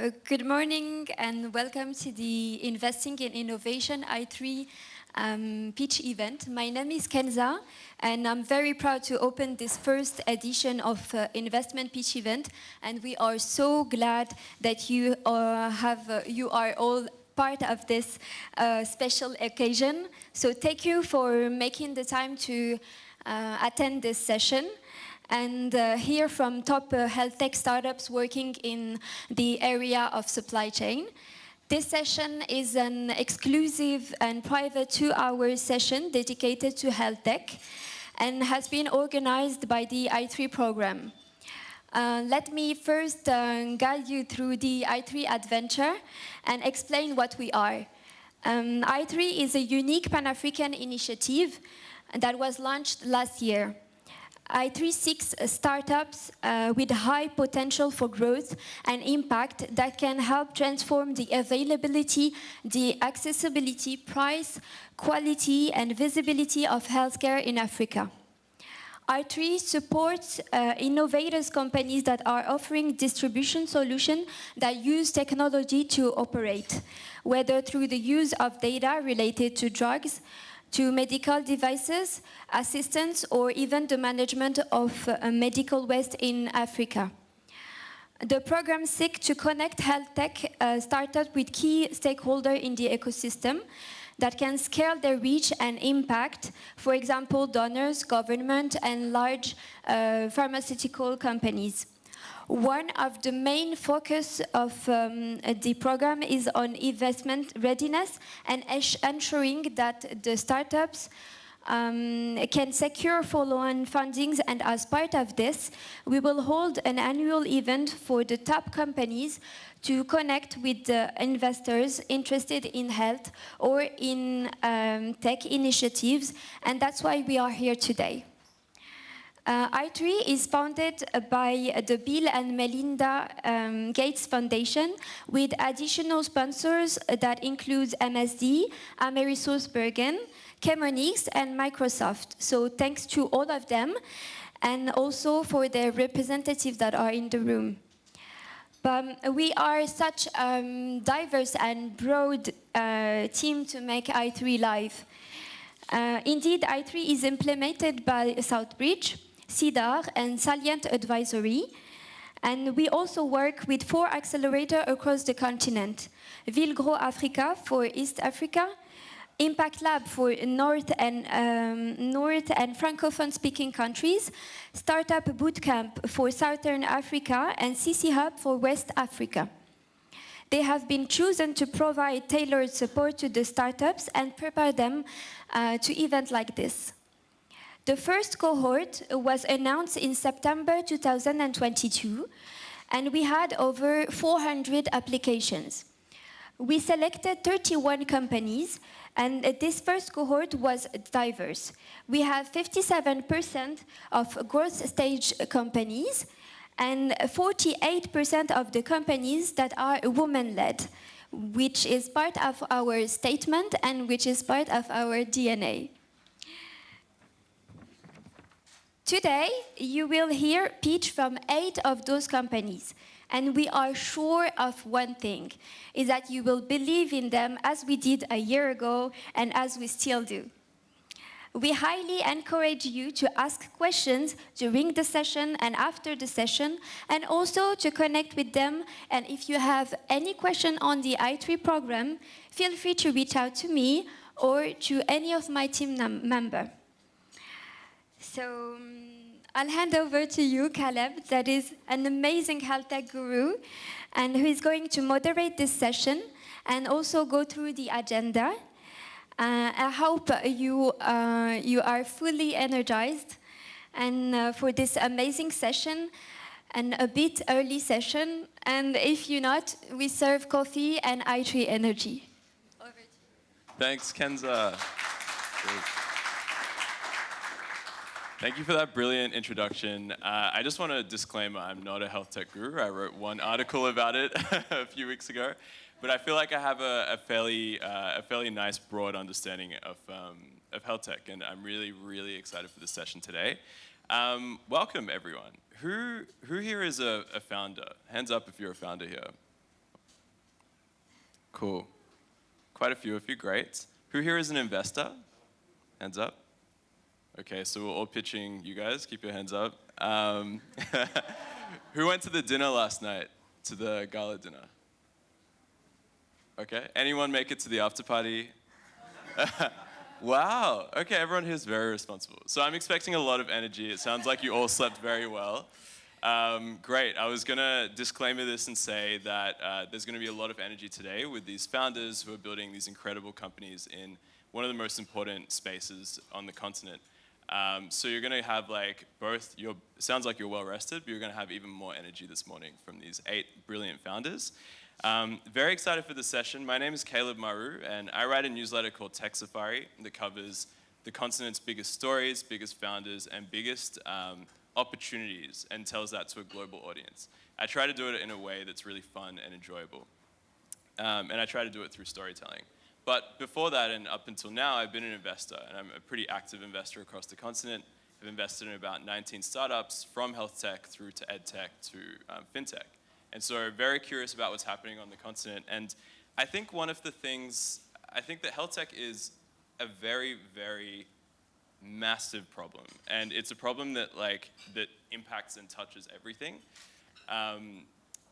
Good morning and welcome to the Investing in Innovation i3 pitch event. My name is Kenza and I'm very proud to open this first edition of investment pitch event, and we are so glad that you are all part of this special occasion. So thank you for making the time to attend this session and hear from top health tech startups working in the area of supply chain. This session is an exclusive and private 2-hour session dedicated to health tech and has been organized by the i3 program. Let me first guide you through the i3 adventure and explain what we are. i3 is a unique Pan-African initiative that was launched last year. i3 seeks startups with high potential for growth and impact that can help transform the availability, the accessibility, price, quality, and visibility of healthcare in Africa. i3 supports innovators companies that are offering distribution solutions that use technology to operate, whether through the use of data related to drugs, to medical devices, assistance, or even the management of medical waste in Africa. The program seeks to connect health tech startups with key stakeholders in the ecosystem that can scale their reach and impact, for example, donors, government, and large pharmaceutical companies. One of the main focus of the program is on investment readiness and ensuring that the startups can secure follow-on fundings, and as part of this, we will hold an annual event for the top companies to connect with the investors interested in health or in tech initiatives, and that's why we are here today. i3 is founded by the Bill and Melinda Gates Foundation with additional sponsors that include MSD, AmerisourceBergen, Chemonix, and Microsoft. So thanks to all of them, and also for the representatives that are in the room. We are such a diverse and broad team to make i3 live. Indeed, i3 is implemented by Southbridge, CEDAR, and Salient Advisory. And we also work with 4 accelerators across the continent. Vilgro Africa for East Africa, Impact Lab for North and Francophone-speaking countries, Startup Bootcamp for Southern Africa, and CC Hub for West Africa. They have been chosen to provide tailored support to the startups and prepare them to events like this. The first cohort was announced in September 2022, and we had over 400 applications. We selected 31 companies, and this first cohort was diverse. We have 57% of growth stage companies, and 48% of the companies that are women-led, which is part of our statement and which is part of our DNA. Today, you will hear pitch from 8 of those companies, and we are sure of one thing, is that you will believe in them as we did a year ago and as we still do. We highly encourage you to ask questions during the session and after the session, and also to connect with them. And if you have any question on the i3 program, feel free to reach out to me or to any of my team members. So I'll hand over to you, Caleb, that is an amazing health tech guru, and who is going to moderate this session and also go through the agenda. I hope you are fully energized and for this amazing session and a bit early session. And if you're not, we serve coffee and i3 energy. Over to you. Thanks, Kenza. Thank you for that brilliant introduction. I just want to disclaim I'm not a health tech guru. I wrote one article about it a few weeks ago. But I feel like I have a fairly nice, broad understanding of health tech, and I'm really, really excited for this session today. Welcome, everyone. Who here is a founder? Hands up if you're a founder here. Cool. Quite a few of you, great. Who here is an investor? Hands up. Okay, so we're all pitching you guys, keep your hands up. Who went to the dinner last night, to the gala dinner? Okay, anyone make it to the after party? Wow, okay, everyone here is very responsible. So I'm expecting a lot of energy. It sounds like you all slept very well. Great, I was gonna disclaimer this and say that there's gonna be a lot of energy today with these founders who are building these incredible companies in one of the most important spaces on the continent. So you're gonna have like both, it sounds like you're well rested, but you're gonna have even more energy this morning from these 8 brilliant founders. Very excited for this session. My name is Caleb Maru, and I write a newsletter called Tech Safari that covers the continent's biggest stories, biggest founders, and biggest opportunities, and tells that to a global audience. I try to do it in a way that's really fun and enjoyable. And I try to do it through storytelling. But before that, and up until now, I've been an investor, and I'm a pretty active investor across the continent. I've invested in about 19 startups, from health tech through to ed tech to fintech. And so very curious about what's happening on the continent. And I think one of the things, I think that health tech is a very, very massive problem. And it's a problem that that impacts and touches everything.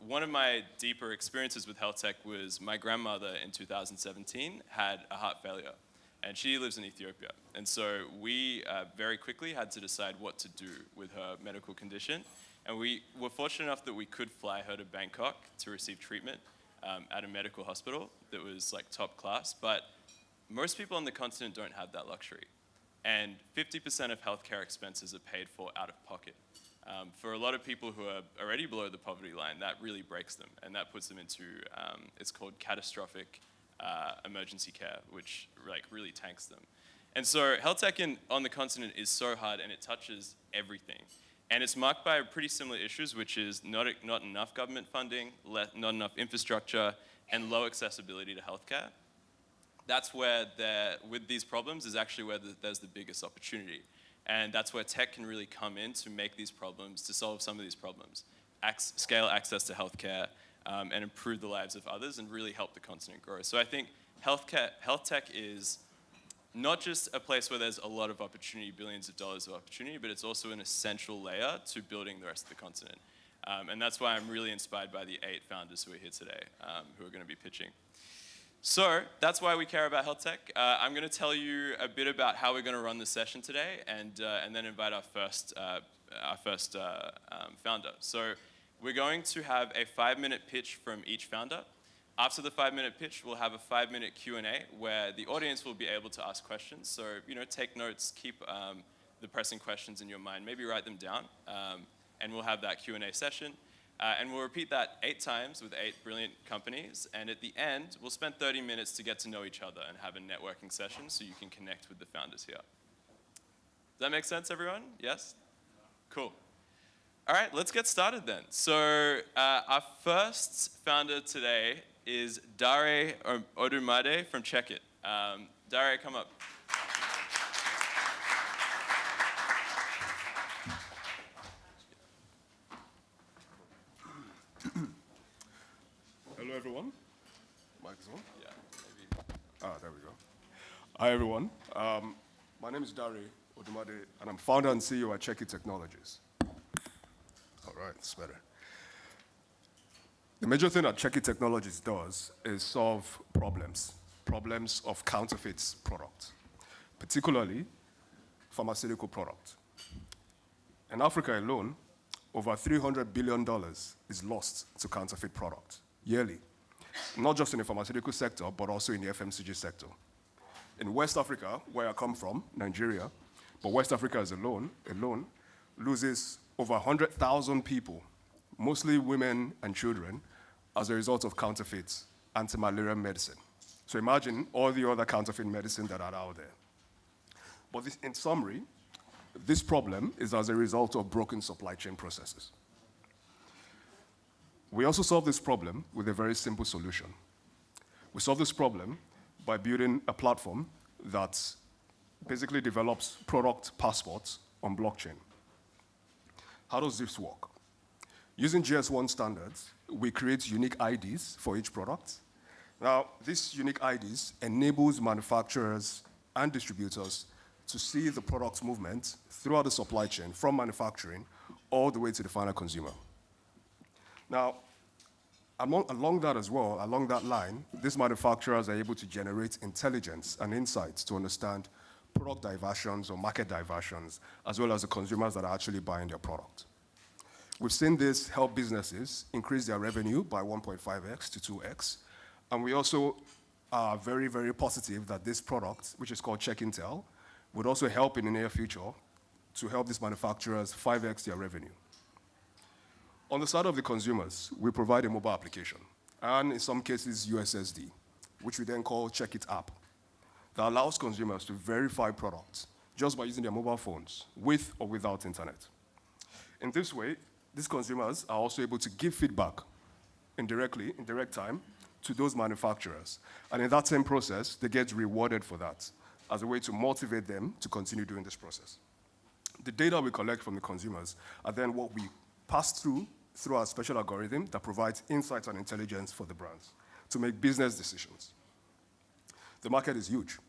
One of my deeper experiences with health tech was my grandmother in 2017 had a heart failure, and she lives in Ethiopia. And so we very quickly had to decide what to do with her medical condition. And we were fortunate enough that we could fly her to Bangkok to receive treatment at a medical hospital that was like top class. But most people on the continent don't have that luxury. And 50% of healthcare expenses are paid for out of pocket. For a lot of people who are already below the poverty line, that really breaks them, and that puts them into, it's called catastrophic emergency care, which really tanks them. And so health tech on the continent is so hard, and it touches everything. And it's marked by pretty similar issues, which is not enough government funding, not enough infrastructure, and low accessibility to healthcare. That's where, with these problems, is actually where there's the biggest opportunity. And that's where tech can really come in to make these problems, to solve some of these problems, scale access to healthcare, and improve the lives of others, and really help the continent grow. So I think health tech is not just a place where there's a lot of opportunity, billions of dollars of opportunity, but it's also an essential layer to building the rest of the continent. And that's why I'm really inspired by the 8 founders who are here today, who are going to be pitching. So that's why we care about health tech. I'm going to tell you a bit about how we're going to run the session today, and then invite our first founder. So we're going to have a 5-minute pitch from each founder. After the 5-minute pitch, we'll have a 5-minute Q&A where the audience will be able to ask questions. So take notes, keep the pressing questions in your mind, maybe write them down, and we'll have that Q&A session. And we'll repeat that 8 times with 8 brilliant companies. And at the end, we'll spend 30 minutes to get to know each other and have a networking session so you can connect with the founders here. Does that make sense, everyone? Yes? Cool. All right, let's get started then. So our first founder today is Dare Odumade from Check It. Dare, come up. Hello, everyone. Mic is on? Yeah, maybe. There we go. Hi, everyone. My name is Dare Odumade, and I'm founder and CEO at Check It Technologies. All right, it's better. The major thing that Check It Technologies does is solve problems of counterfeit products, particularly pharmaceutical products. In Africa alone, over $300 billion is lost to counterfeit products yearly, not just in the pharmaceutical sector, but also in the FMCG sector. In West Africa, where I come from, Nigeria, but West Africa alone loses over 100,000 people, mostly women and children, as a result of counterfeit anti-malaria medicine. So imagine all the other counterfeit medicine that are out there. But in summary, this problem is as a result of broken supply chain processes. We also solve this problem with a very simple solution. We solve this problem by building a platform that basically develops product passports on blockchain. How does this work? Using GS1 standards, we create unique IDs for each product Now, these unique IDs enables manufacturers and distributors to see the product's movement throughout the supply chain, from manufacturing all the way to the final consumer. Now, along that as well, along that line, these manufacturers are able to generate intelligence and insights to understand product diversions or market diversions, as well as the consumers that are actually buying their product. We've seen this help businesses increase their revenue by 1.5x to 2x. And we also are very, very positive that this product, which is called Check Intel, would also help in the near future to help these manufacturers 5x their revenue. On the side of the consumers, we provide a mobile application, and in some cases, USSD, which we then call Check It app, that allows consumers to verify products just by using their mobile phones, with or without internet. In this way, these consumers are also able to give feedback indirectly, in direct time, to those manufacturers. And in that same process, they get rewarded for that as a way to motivate them to continue doing this process. The data we collect from the consumers are then what we pass through our special algorithm that provides insights and intelligence for the brands to make business decisions. The market is huge.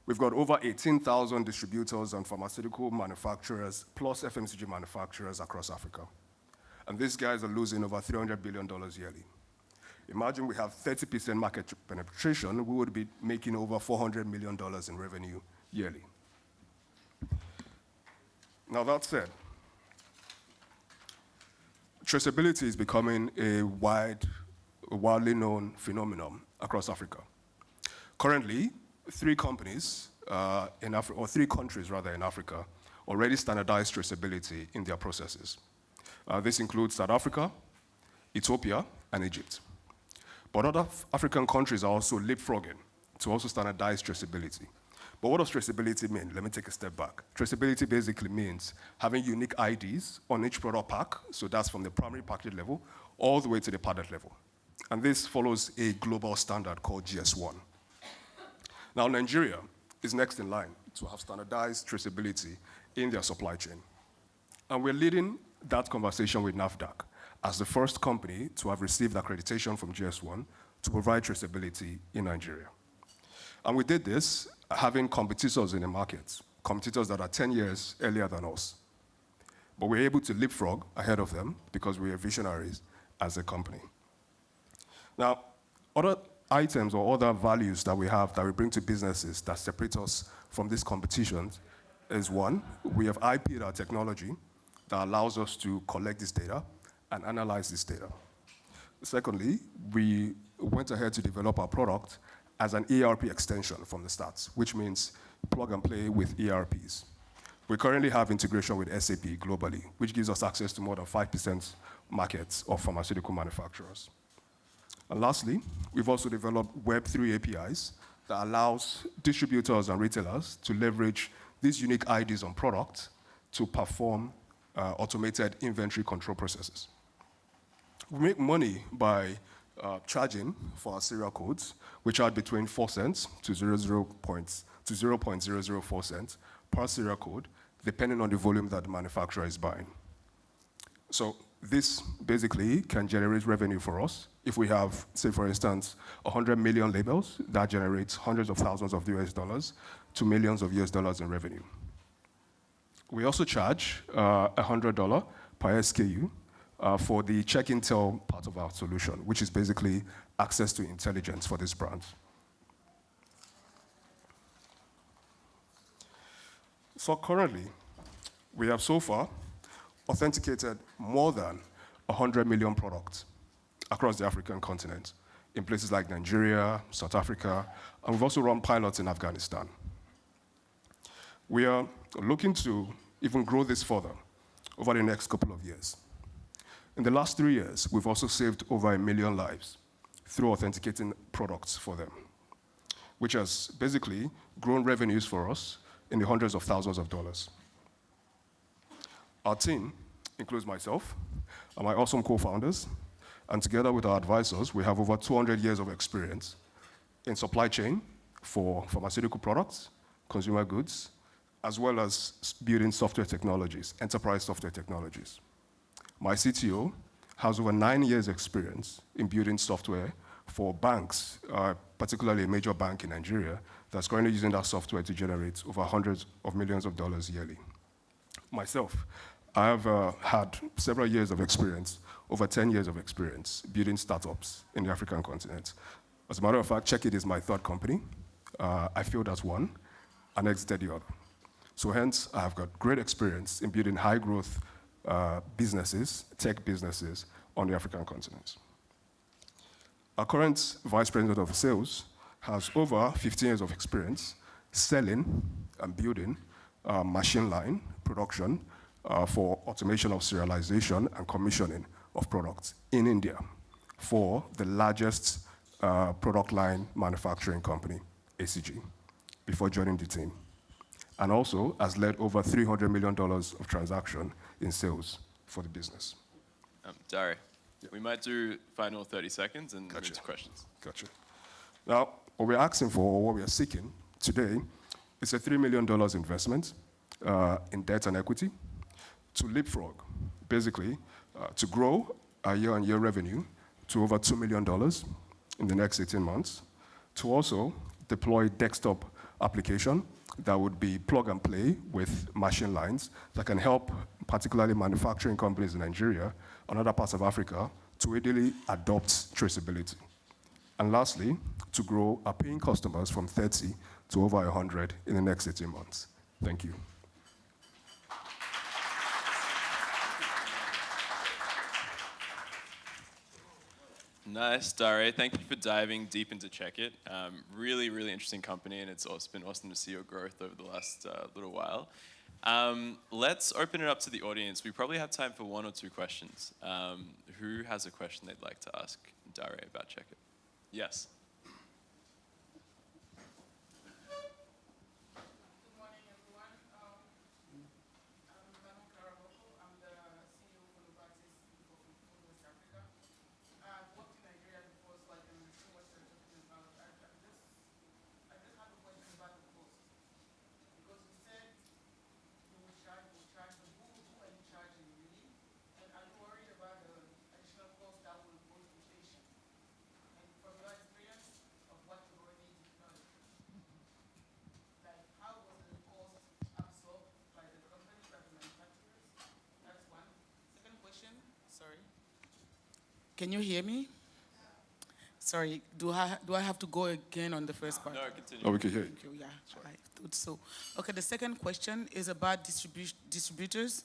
We've got over 18,000 distributors and pharmaceutical manufacturers, plus FMCG manufacturers across Africa. And these guys are losing over $300 billion yearly. Imagine we have 30% market penetration, we would be making over $400 million in revenue yearly. Now, that said, traceability is becoming a widely known phenomenon across Africa. Currently, three countries in Africa already standardize traceability in their processes. This includes South Africa, Ethiopia, and Egypt. But other African countries are also leapfrogging to also standardize traceability. But what does traceability mean? Let me take a step back. Traceability basically means having unique IDs on each product pack, so that's from the primary package level all the way to the pallet level. And this follows a global standard called GS1. Now, Nigeria is next in line to have standardized traceability in their supply chain. And we're leading that conversation with NAFDAC as the first company to have received accreditation from GS1 to provide traceability in Nigeria. And we did this having competitors in the market, competitors that are 10 years earlier than us. But we're able to leapfrog ahead of them because we are visionaries as a company. Now, other items or other values that we have that we bring to businesses that separate us from these competitions is one, we have IP'd our technology that allows us to collect this data and analyze this data. Secondly, we went ahead to develop our product as an ERP extension from the start, which means plug and play with ERPs. We currently have integration with SAP globally, which gives us access to more than 5% markets of pharmaceutical manufacturers. And lastly, we've also developed Web3 APIs that allows distributors and retailers to leverage these unique IDs on products to perform automated inventory control processes. We make money by charging for our serial codes, which are between 4 cents to 0.004 cents per serial code, depending on the volume that the manufacturer is buying. So this basically can generate revenue for us. If we have, say for instance, 100 million labels, that generates hundreds of thousands of US dollars to millions of US dollars in revenue. We also charge $100 per SKU for the Check Intel part of our solution, which is basically access to intelligence for these brands. So currently, we have so far authenticated more than 100 million products across the African continent in places like Nigeria, South Africa, and we've also run pilots in Afghanistan. We are looking to even grow this further over the next couple of years. In the last 3 years, we've also saved over 1 million lives through authenticating products for them, which has basically grown revenues for us in the hundreds of thousands of dollars. Our team includes myself and my awesome co-founders, and together with our advisors, we have over 200 years of experience in supply chain for pharmaceutical products, consumer goods, as well as building software technologies, enterprise software technologies. My CTO has over 9 years experience in building software for banks, particularly a major bank in Nigeria, that's currently using that software to generate over hundreds of millions of dollars yearly. Myself, I have had several years of experience, over 10 years of experience, building startups in the African continent. As a matter of fact, Check It is my third company. I failed as one and exited the other. So hence, I have got great experience in building high growth businesses, tech businesses on the African continent. Our current vice president of sales has over 15 years of experience selling and building machine line production for automation of serialization and commissioning of products in India for the largest product line manufacturing company, ACG, before joining the team. And also has led over $300 million of transaction in sales for the business. Dari, we might do final 30 seconds and move to questions. Gotcha. Now, what we're asking for, or what we are seeking today, is a $3 million investment in debt and equity to leapfrog, basically, to grow our year-on-year revenue to over $2 million in the next 18 months, to also deploy desktop application that would be plug and play with machine lines that can help particularly manufacturing companies in Nigeria and other parts of Africa to readily adopt traceability. And lastly, to grow our paying customers from 30 to over 100 in the next 18 months. Thank you. Nice, Dare. Thank you for diving deep into Check It. Really, really interesting company, and it's also been awesome to see your growth over the last little while. Let's open it up to the audience. We probably have time for one or two questions. Who has a question they'd like to ask Dare about Check It? Yes. Can you hear me? Sorry, do I have to go again on the first part? No, continue. Oh, we can hear you. Thank you, yeah, I thought so. Okay, the second question is about distributors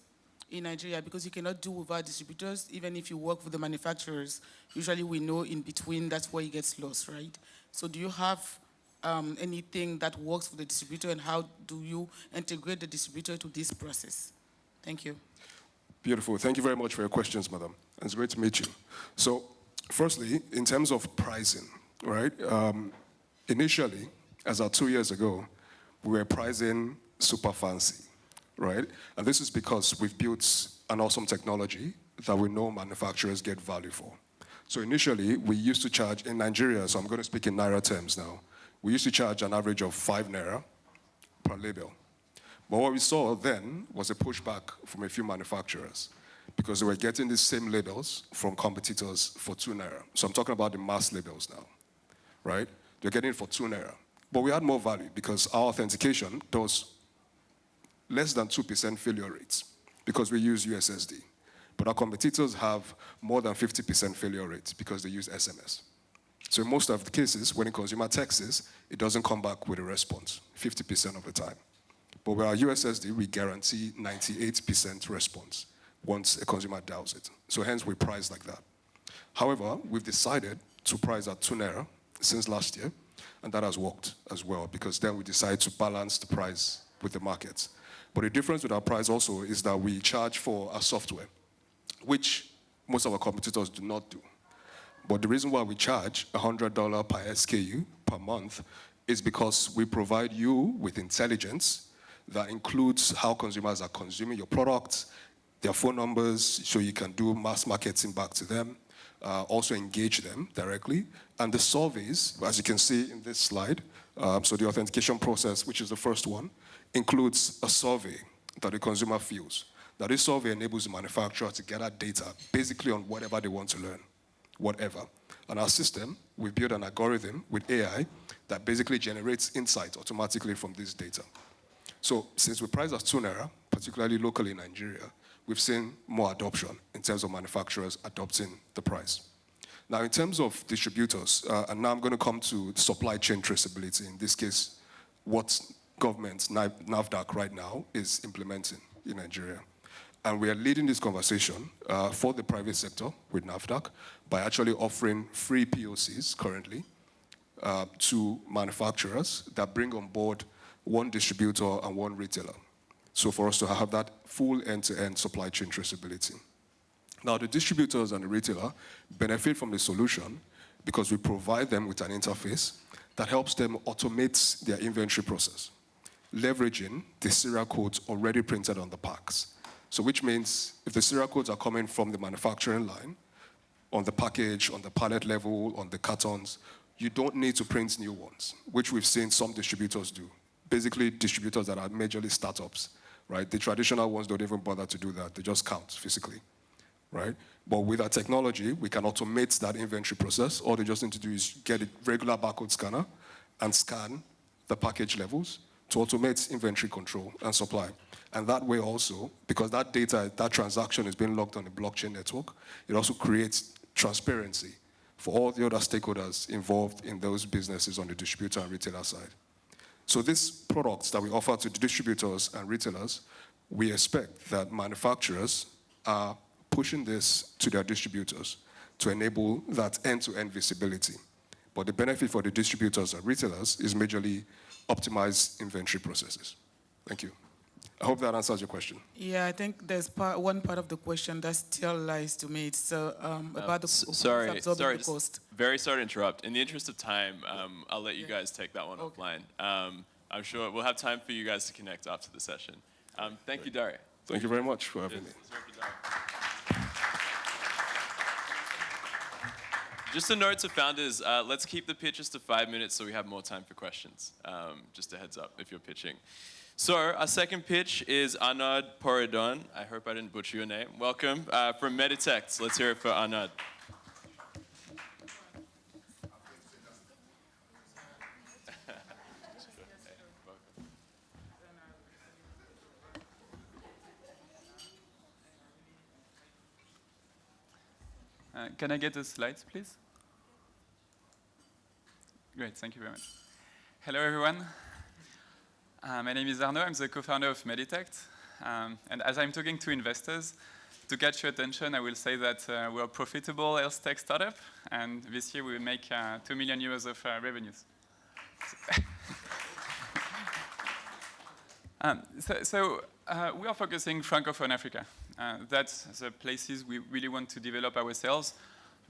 in Nigeria, because you cannot do without distributors, even if you work with the manufacturers. Usually we know in between, that's where it gets lost, right? So do you have anything that works for the distributor, and how do you integrate the distributor to this process? Thank you. Beautiful. Thank you very much for your questions, madam. It's great to meet you. So, firstly, in terms of pricing, right? Initially, as of 2 years ago, we were pricing super fancy, right? And this is because we've built an awesome technology that we know manufacturers get value for. So initially, we used to charge in Nigeria, so I'm going to speak in Naira terms now. We used to charge an average of 5 Naira per label. But what we saw then was a pushback from a few manufacturers because they were getting the same labels from competitors for 2 Naira. So I'm talking about the mass labels now, right? They're getting it for 2 Naira. But we had more value because our authentication does less than 2% failure rates because we use USSD. But our competitors have more than 50% failure rates because they use SMS. So in most of the cases, when a consumer texts, it doesn't come back with a response, 50% of the time. But with our USSD, we guarantee 98% response once a consumer dials it. So hence, we price like that. However, we've decided to price at 2 Naira since last year, and that has worked as well, because then we decide to balance the price with the market. But the difference with our price also is that we charge for our software, which most of our competitors do not do. But the reason why we charge $100 per SKU per month is because we provide you with intelligence that includes how consumers are consuming your products, their phone numbers, so you can do mass marketing back to them, also engage them directly. And the surveys, as you can see in this slide, so the authentication process, which is the first one, includes a survey that the consumer fills. Now, this survey enables the manufacturer to gather data basically on whatever they want to learn, whatever. On our system, we've built an algorithm with AI that basically generates insight automatically from this data. So since we price as 2 naira, particularly locally in Nigeria, we've seen more adoption in terms of manufacturers adopting the price. Now, in terms of distributors, and now I'm going to come to supply chain traceability, in this case, what government, NAFDAC right now, is implementing in Nigeria. And we are leading this conversation for the private sector with NAFDAC by actually offering free POCs currently to manufacturers that bring on board one distributor and one retailer. So for us to have that full end-to-end supply chain traceability. Now, the distributors and the retailer benefit from the solution because we provide them with an interface that helps them automate their inventory process, leveraging the serial codes already printed on the packs. So which means if the serial codes are coming from the manufacturing line, on the package, on the pallet level, on the cartons, you don't need to print new ones, which we've seen some distributors do. Basically, distributors that are majorly startups, right? The traditional ones don't even bother to do that. They just count physically, right? But with our technology, we can automate that inventory process. All they just need to do is get a regular barcode scanner and scan the package levels to automate inventory control and supply. And that way also, because that data, that transaction is being logged on the blockchain network, it also creates transparency for all the other stakeholders involved in those businesses on the distributor and retailer side. So these products that we offer to the distributors and retailers, we expect that manufacturers are pushing this to their distributors to enable that end-to-end visibility. But the benefit for the distributors and retailers is majorly optimized inventory processes. Thank you. I hope that answers your question. Yeah, I think there's one part of the question that still lies to me. It's about the sorry, the cost. Very sorry to interrupt. In the interest of time, I'll let you guys take that one offline. I'm sure we'll have time for you guys to connect after the session. Thank you, Daria. Thank you very much for having me. Just a note to founders, let's keep the pitches to 5 minutes so we have more time for questions. Just a heads up if you're pitching. So our second pitch is Arnaud Poridon. I hope I didn't butcher your name. Welcome from Meditech. Let's hear it for Arnaud. Can I get the slides, please? Great, thank you very much. Hello, everyone. My name is Arnaud. I'm the co-founder of Meditech. And as I'm talking to investors, to catch your attention, I will say that we're a profitable health tech startup. And this year, we will make 2 million euros of revenues. We are focusing Francophone Africa. That's the places we really want to develop ourselves.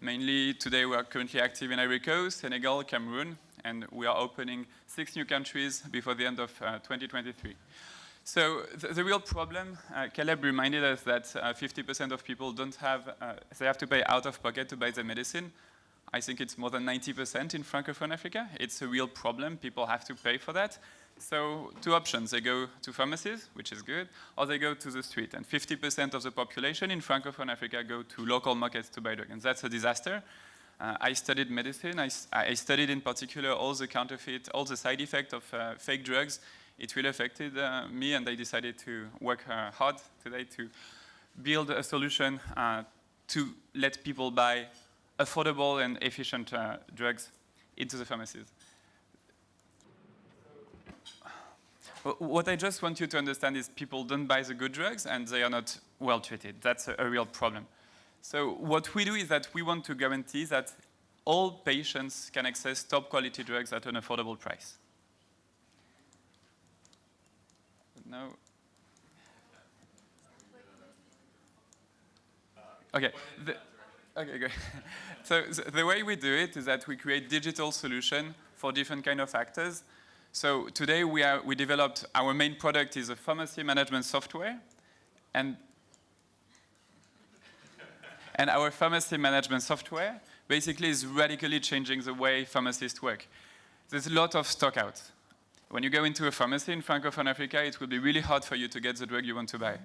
Mainly today we are currently active in Ivory Coast, Senegal, Cameroon, and we are opening 6 new countries before the end of 2023. So the real problem, Caleb reminded us that 50% of people don't have, they have to pay out of pocket to buy the medicine. I think it's more than 90% in Francophone Africa. It's a real problem. People have to pay for that. So 2 options, they go to pharmacies, which is good, or they go to the street. And 50% of the population in Francophone Africa go to local markets to buy drugs, and that's a disaster. I studied medicine. I studied in particular all the counterfeit, all the side effects of fake drugs. It really affected me, and I decided to work hard today to build a solution to let people buy affordable and efficient drugs into the pharmacies. What I just want you to understand is people don't buy the good drugs and they are not well treated. That's a real problem. So what we do is that we want to guarantee that all patients can access top quality drugs at an affordable price. No. Okay. Okay, great. So the way we do it is that we create digital solution for different kind of actors. So today we developed, our main product is a pharmacy management software, and our pharmacy management software basically is radically changing the way pharmacists work. There's a lot of stock out. When you go into a pharmacy in Francophone Africa, it will be really hard for you to get the drug you want to buy.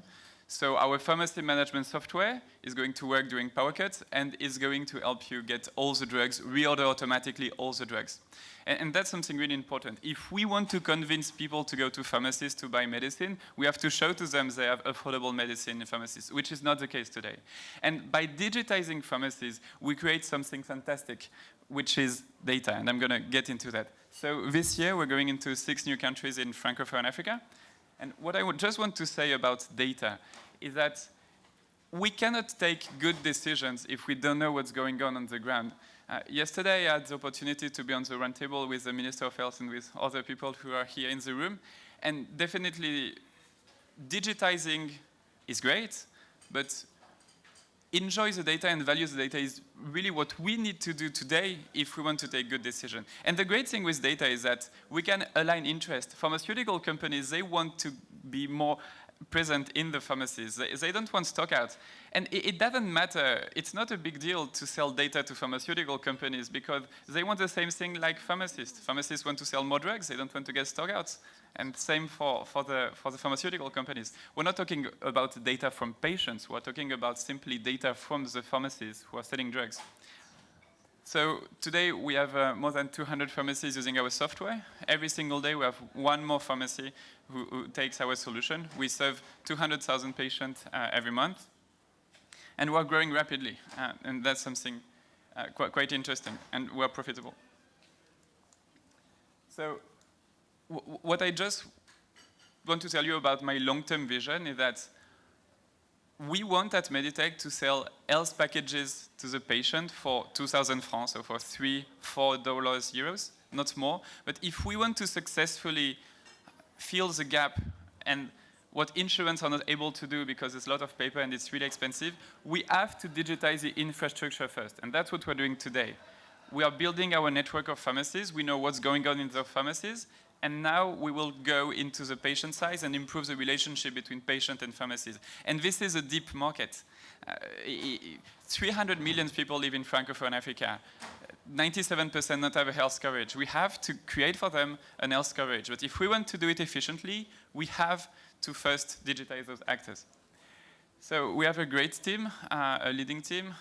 So our pharmacy management software is going to work during power cuts and is going to help you get all the drugs, reorder automatically all the drugs. And that's something really important. If we want to convince people to go to pharmacies to buy medicine, we have to show to them they have affordable medicine in pharmacies, which is not the case today. And by digitizing pharmacies, we create something fantastic, which is data, and I'm going to get into that. So this year, we're going into 6 new countries in Francophone Africa. And what I would just want to say about data is that we cannot take good decisions if we don't know what's going on the ground. Yesterday, I had the opportunity to be on the roundtable with the Minister of Health and with other people who are here in the room. And definitely, digitizing is great, but enjoy the data and value the data is really what we need to do today if we want to take good decisions. And the great thing with data is that we can align interest. Pharmaceutical companies, they want to be more present in the pharmacies. They don't want stock out. And it doesn't matter. It's not a big deal to sell data to pharmaceutical companies because they want the same thing like pharmacists. Pharmacists want to sell more drugs. They don't want to get stock outs. And same for the pharmaceutical companies. We're not talking about data from patients. We're talking about simply data from the pharmacies who are selling drugs. So today we have more than 200 pharmacies using our software. Every single day we have one more pharmacy who takes our solution. We serve 200,000 patients every month. And we're growing rapidly. And that's something quite interesting. And we're profitable. So what I just want to tell you about my long-term vision is that we want at Meditech to sell health packages to the patient for 2,000 francs, so for $3, $4 euros, not more. But if we want to successfully fill the gap and what insurance are not able to do because there's a lot of paper and it's really expensive, we have to digitize the infrastructure first. And that's what we're doing today. We are building our network of pharmacies. We know what's going on in those pharmacies. And now we will go into the patient side and improve the relationship between patient and pharmacies. And this is a deep market. 300 million people live in Francophone Africa. 97% not have a health coverage. We have to create for them an health coverage. But if we want to do it efficiently, we have to first digitize those actors. So we have a great team, a leading team.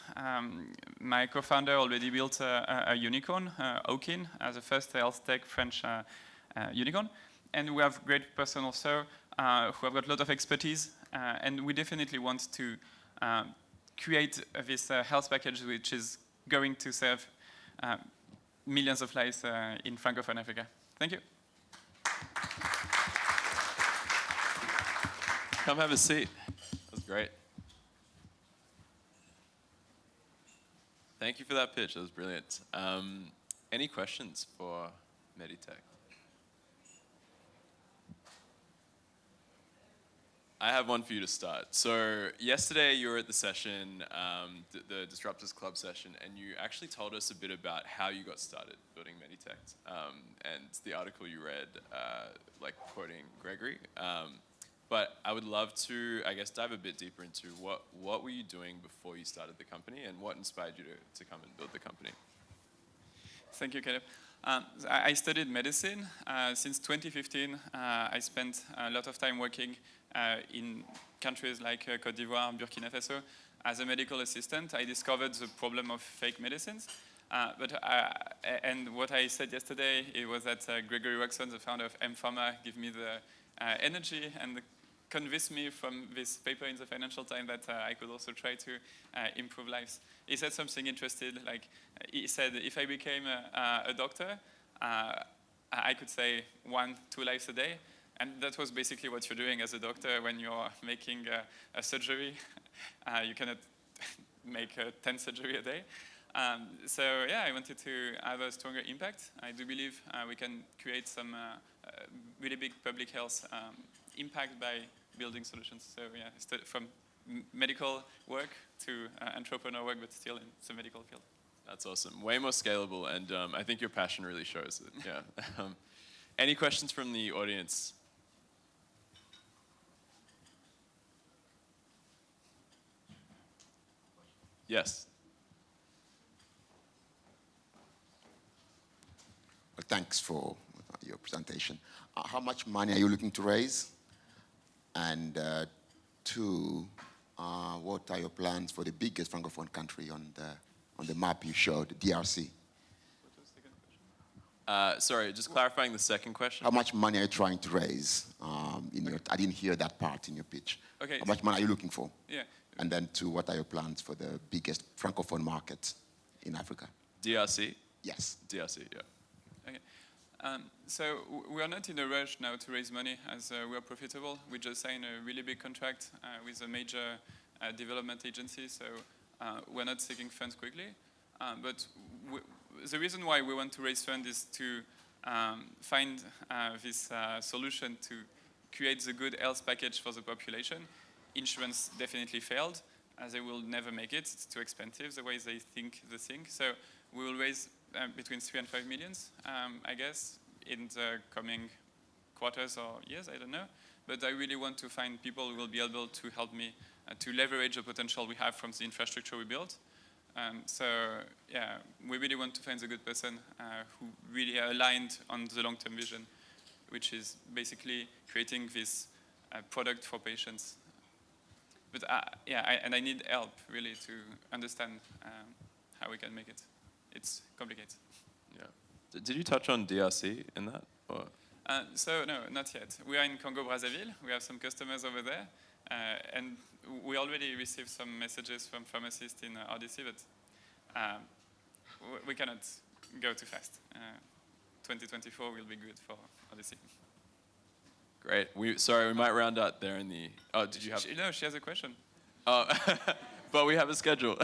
My co-founder already built a unicorn, Oakin, as the first health tech French unicorn. And we have great person also who have got a lot of expertise. And we definitely want to create this health package which is going to serve millions of lives in Francophone Africa. Thank you. Come have a seat. That's great. Thank you for that pitch. That was brilliant. Any questions for Meditech? I have one for you to start. So yesterday you were at the session, the Disruptors Club session, and you actually told us a bit about how you got started building Meditech, and the article you read, like quoting Gregory. But I would love to, I guess, dive a bit deeper into what were you doing before you started the company, and what inspired you to come and build the company? Thank you, Caleb. I studied medicine. Since 2015, I spent a lot of time working in countries like Côte d'Ivoire, Burkina Faso. As a medical assistant, I discovered the problem of fake medicines. And what I said yesterday, it was that Gregory Roxon, the founder of M-Pharma, gave me the energy and convinced me from this paper in the Financial Times that I could also try to improve lives. He said something interesting, like he said, if I became a doctor, I could save 1-2 lives a day. And that was basically what you're doing as a doctor when you're making a surgery. You cannot make 10 surgeries a day. So yeah, I wanted to have a stronger impact. I do believe we can create some really big public health impact by building solutions. So yeah, from medical work to entrepreneur work, but still in the medical field. That's awesome. Way more scalable, and I think your passion really shows it. Yeah. Any questions from the audience? Yes. Well, thanks for your presentation. How much money are you looking to raise? And two, what are your plans for the biggest Francophone country on the map you showed, DRC? Sorry, just clarifying the second question. How much money are you trying to raise? I didn't hear that part in your pitch. Okay. How much money are you looking for? Yeah. And then two, what are your plans for the biggest Francophone market in Africa? DRC? Yes. DRC, yeah. Okay. So we are not in a rush now to raise money as we are profitable. We just signed a really big contract with a major development agency, so we're not seeking funds quickly. But the reason why we want to raise funds is to find this solution to create the good health package for the population. Insurance definitely failed, as they will never make it. It's too expensive the way they think the thing. So we will raise between 3 and 5 millions, I guess, in the coming quarters or years, I don't know. But I really want to find people who will be able to help me to leverage the potential we have from the infrastructure we built. So yeah, we really want to find a good person who really are aligned on the long-term vision, which is basically creating this product for patients. But yeah, and I need help really to understand how we can make it. It's complicated. Yeah. Did you touch on DRC in that? Or? So no, not yet. We are in Congo Brazzaville. We have some customers over there, and we already received some messages from pharmacists in RDC, but we cannot go too fast. 2024 will be good for RDC. Great. Sorry, we might round out there in the. Oh, did you have? No, she has a question. Oh, but we have a schedule.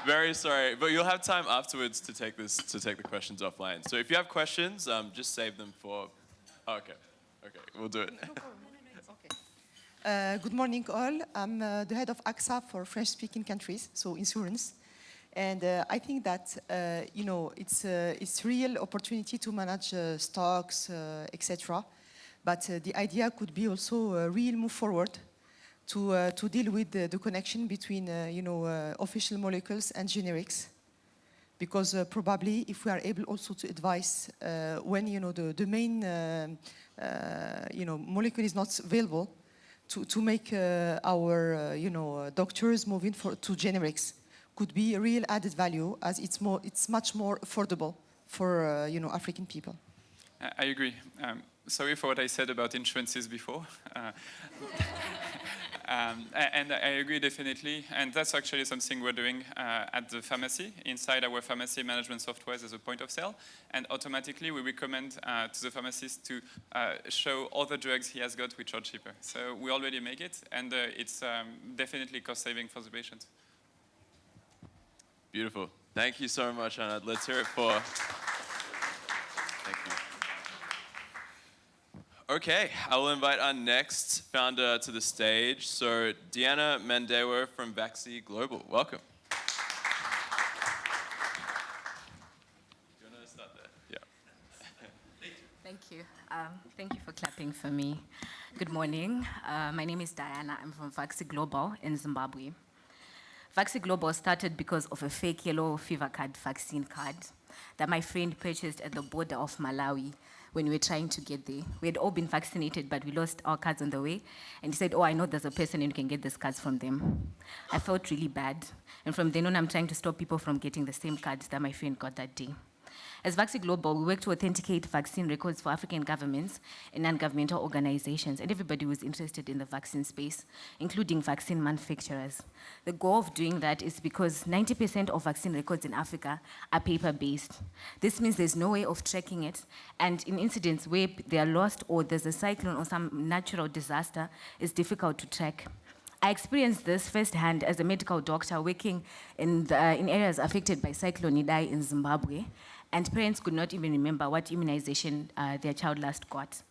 Very sorry, but you'll have time afterwards to take the questions offline. So if you have questions, just save them for. Oh, okay, we'll do it. Good morning, all. I'm the head of AXA for French-speaking countries, so insurance. And I think that it's real opportunity to manage stocks, etc. But the idea could be also a real move forward to deal with the connection between official molecules and generics, because probably if we are able also to advise when the main molecule is not available, to make our doctors moving to generics could be a real added value, as it's much more affordable for African people. I agree. Sorry for what I said about insurances before. And I agree definitely, and that's actually something we're doing at the pharmacy. Inside our pharmacy management software, there's a point of sale, and automatically we recommend to the pharmacist to show all the drugs he has got which are cheaper. So we already make it, and it's definitely cost saving for the patient. Beautiful. Thank you so much, Anna. Let's hear it for. Thank you. Okay, I will invite our next founder to the stage. So, Diana Mandewa from Vaxi Global. Welcome. You want to start there? Yeah. Thank you. Thank you for clapping for me. Good morning. My name is Diana. I'm from Vaxi Global in Zimbabwe. Vaxi Global started because of a fake yellow fever vaccine card that my friend purchased at the border of Malawi when we were trying to get there. We had all been vaccinated, but we lost our cards on the way. And he said, oh, I know there's a person and you can get these cards from them. I felt really bad. And from then on, I'm trying to stop people from getting the same cards that my friend got that day. As Vaxi Global, we work to authenticate vaccine records for African governments and non-governmental organizations, and everybody who is interested in the vaccine space, including vaccine manufacturers. The goal of doing that is because 90% of vaccine records in Africa are paper-based. This means there's no way of tracking it, and in incidents where they are lost or there's a cyclone or some natural disaster, it's difficult to track. I experienced this firsthand as a medical doctor working in areas affected by Cyclone Idai in Zimbabwe, and parents could not even remember what immunization their child last got.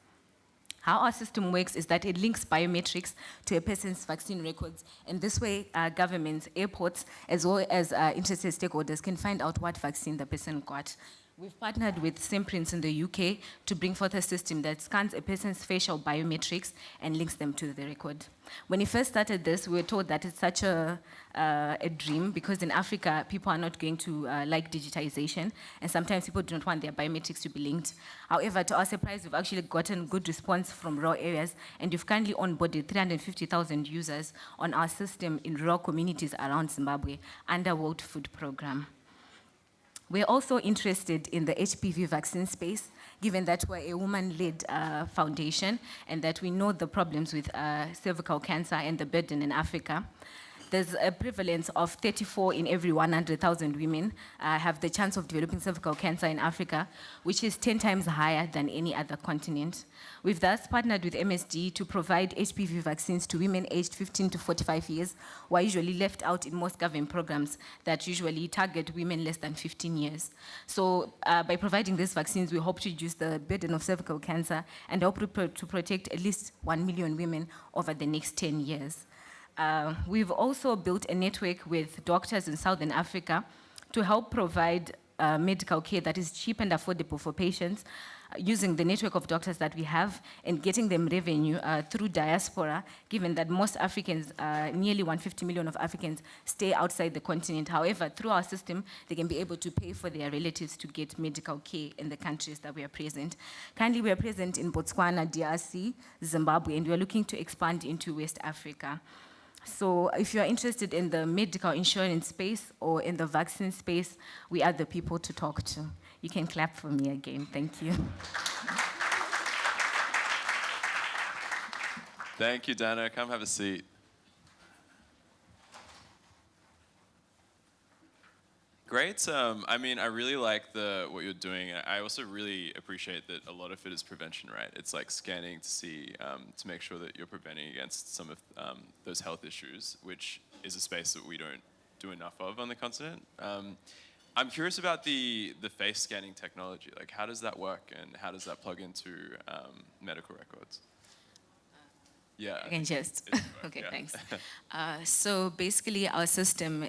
How our system works is that it links biometrics to a person's vaccine records, and this way governments, airports, as well as interested stakeholders can find out what vaccine the person got. We've partnered with Simprints in the UK to bring forth a system that scans a person's facial biometrics and links them to the record. When we first started this, we were told that it's such a dream because in Africa, people are not going to like digitization, and sometimes people do not want their biometrics to be linked. However, to our surprise, we've actually gotten good response from rural areas, and we've currently onboarded 350,000 users on our system in rural communities around Zimbabwe under World Food Programme. We're also interested in the HPV vaccine space, given that we're a woman-led foundation and that we know the problems with cervical cancer and the burden in Africa. There's a prevalence of 34 in every 100,000 women have the chance of developing cervical cancer in Africa, which is 10 times higher than any other continent. We've thus partnered with MSD to provide HPV vaccines to women aged 15 to 45 years, who are usually left out in most government programs that usually target women less than 15 years. So by providing these vaccines, we hope to reduce the burden of cervical cancer and hope to protect at least 1 million women over the next 10 years. We've also built a network with doctors in Southern Africa to help provide medical care that is cheap and affordable for patients, using the network of doctors that we have and getting them revenue through diaspora, given that most Africans, nearly 150 million of Africans, stay outside the continent. However, through our system, they can be able to pay for their relatives to get medical care in the countries that we are present. Currently, we are present in Botswana, DRC, Zimbabwe, and we are looking to expand into West Africa. So if you are interested in the medical insurance space or in the vaccine space, we are the people to talk to. You can clap for me again. Thank you. Thank you, Dana. Come have a seat. Great. I mean, I really like what you're doing. I also really appreciate that a lot of it is prevention, right? It's like scanning to see, to make sure that you're preventing against some of those health issues, which is a space that we don't do enough of on the continent. I'm curious about the face scanning technology. Like, how does that work, and how does that plug into medical records? Yeah. I can just, okay, yeah. thanks. So basically our system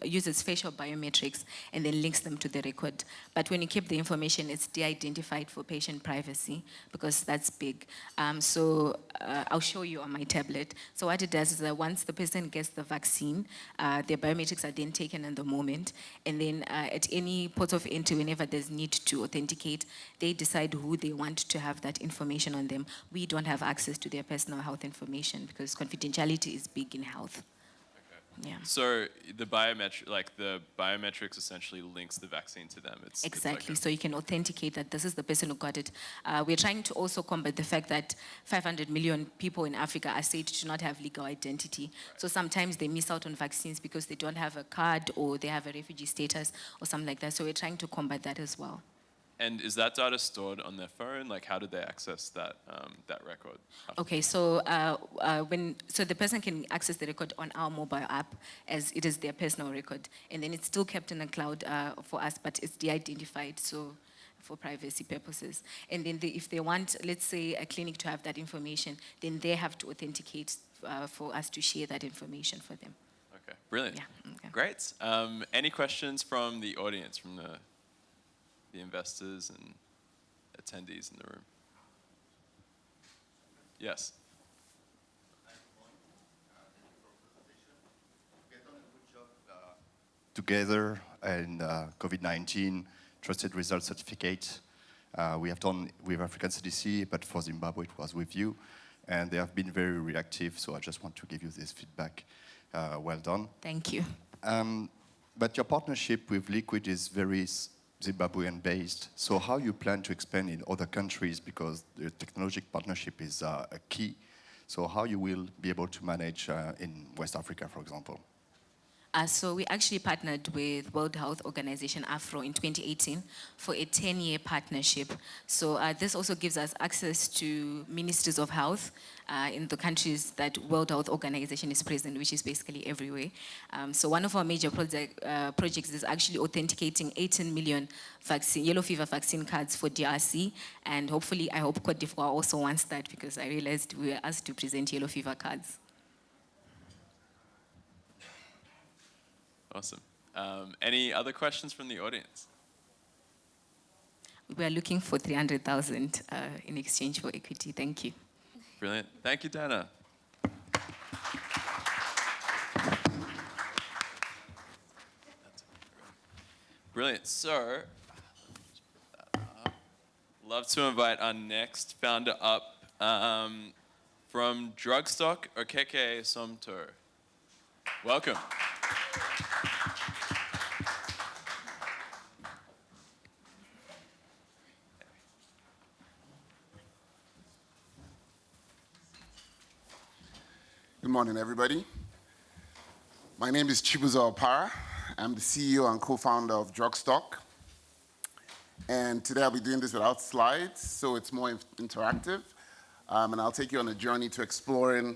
uses facial biometrics and then links them to the record. But when you keep the information, it's de-identified for patient privacy because that's big. I'll show you on my tablet. So what it does is that once the person gets the vaccine, their biometrics are then taken in the moment. And then at any port of entry, whenever there's need to authenticate, they decide who they want to have that information on them. We don't have access to their personal health information because confidentiality is big in health. Okay. Yeah. So the biometrics essentially links the vaccine to them. Exactly. So you can authenticate that this is the person who got it. We're trying to also combat the fact that 500 million people in Africa are said to not have legal identity. Right. So sometimes they miss out on vaccines because they don't have a card or they have a refugee status or something like that. So we're trying to combat that as well. And is that data stored on their phone? Like, how do they access that record? Okay, so the person can access the record on our mobile app as it is their personal record, and then it's still kept in the cloud for us, but it's de-identified, so for privacy purposes. And then if they want, let's say, a clinic to have that information, then they have to authenticate for us to share that information for them. Okay, brilliant. Yeah. Okay. Great. Any questions from the audience, from the investors and attendees in the room? Yes. Together and COVID-19 trusted result certificate. We have done with African CDC, but for Zimbabwe it was with you, and they have been very reactive, so I just want to give you this feedback. Well done. Thank you. But your partnership with Liquid is very Zimbabwean based, so how you plan to expand in other countries, because the technological partnership is a key, so how you will be able to manage in West Africa, for example? So we actually partnered with World Health Organization, AFRO, in 2018 for a 10-year partnership. So this also gives us access to ministries of health in the countries that World Health Organization is present, which is basically everywhere. So one of our major projects is actually authenticating 18 million yellow fever vaccine cards for DRC, and hopefully, I hope Cote d'Ivoire also wants that, because I realized we were asked to present yellow fever cards. Awesome. Any other questions from the audience? We are looking for 300,000 in exchange for equity. Thank you. Brilliant. Thank you, Dana. Brilliant. So, love to invite our next founder up from Drugstock, Okeke Somto. Welcome. Good morning, everybody. My name is Chibuzo Opara. I'm the CEO and co-founder of Drugstock. And today I'll be doing this without slides, so it's more interactive. And I'll take you on a journey to exploring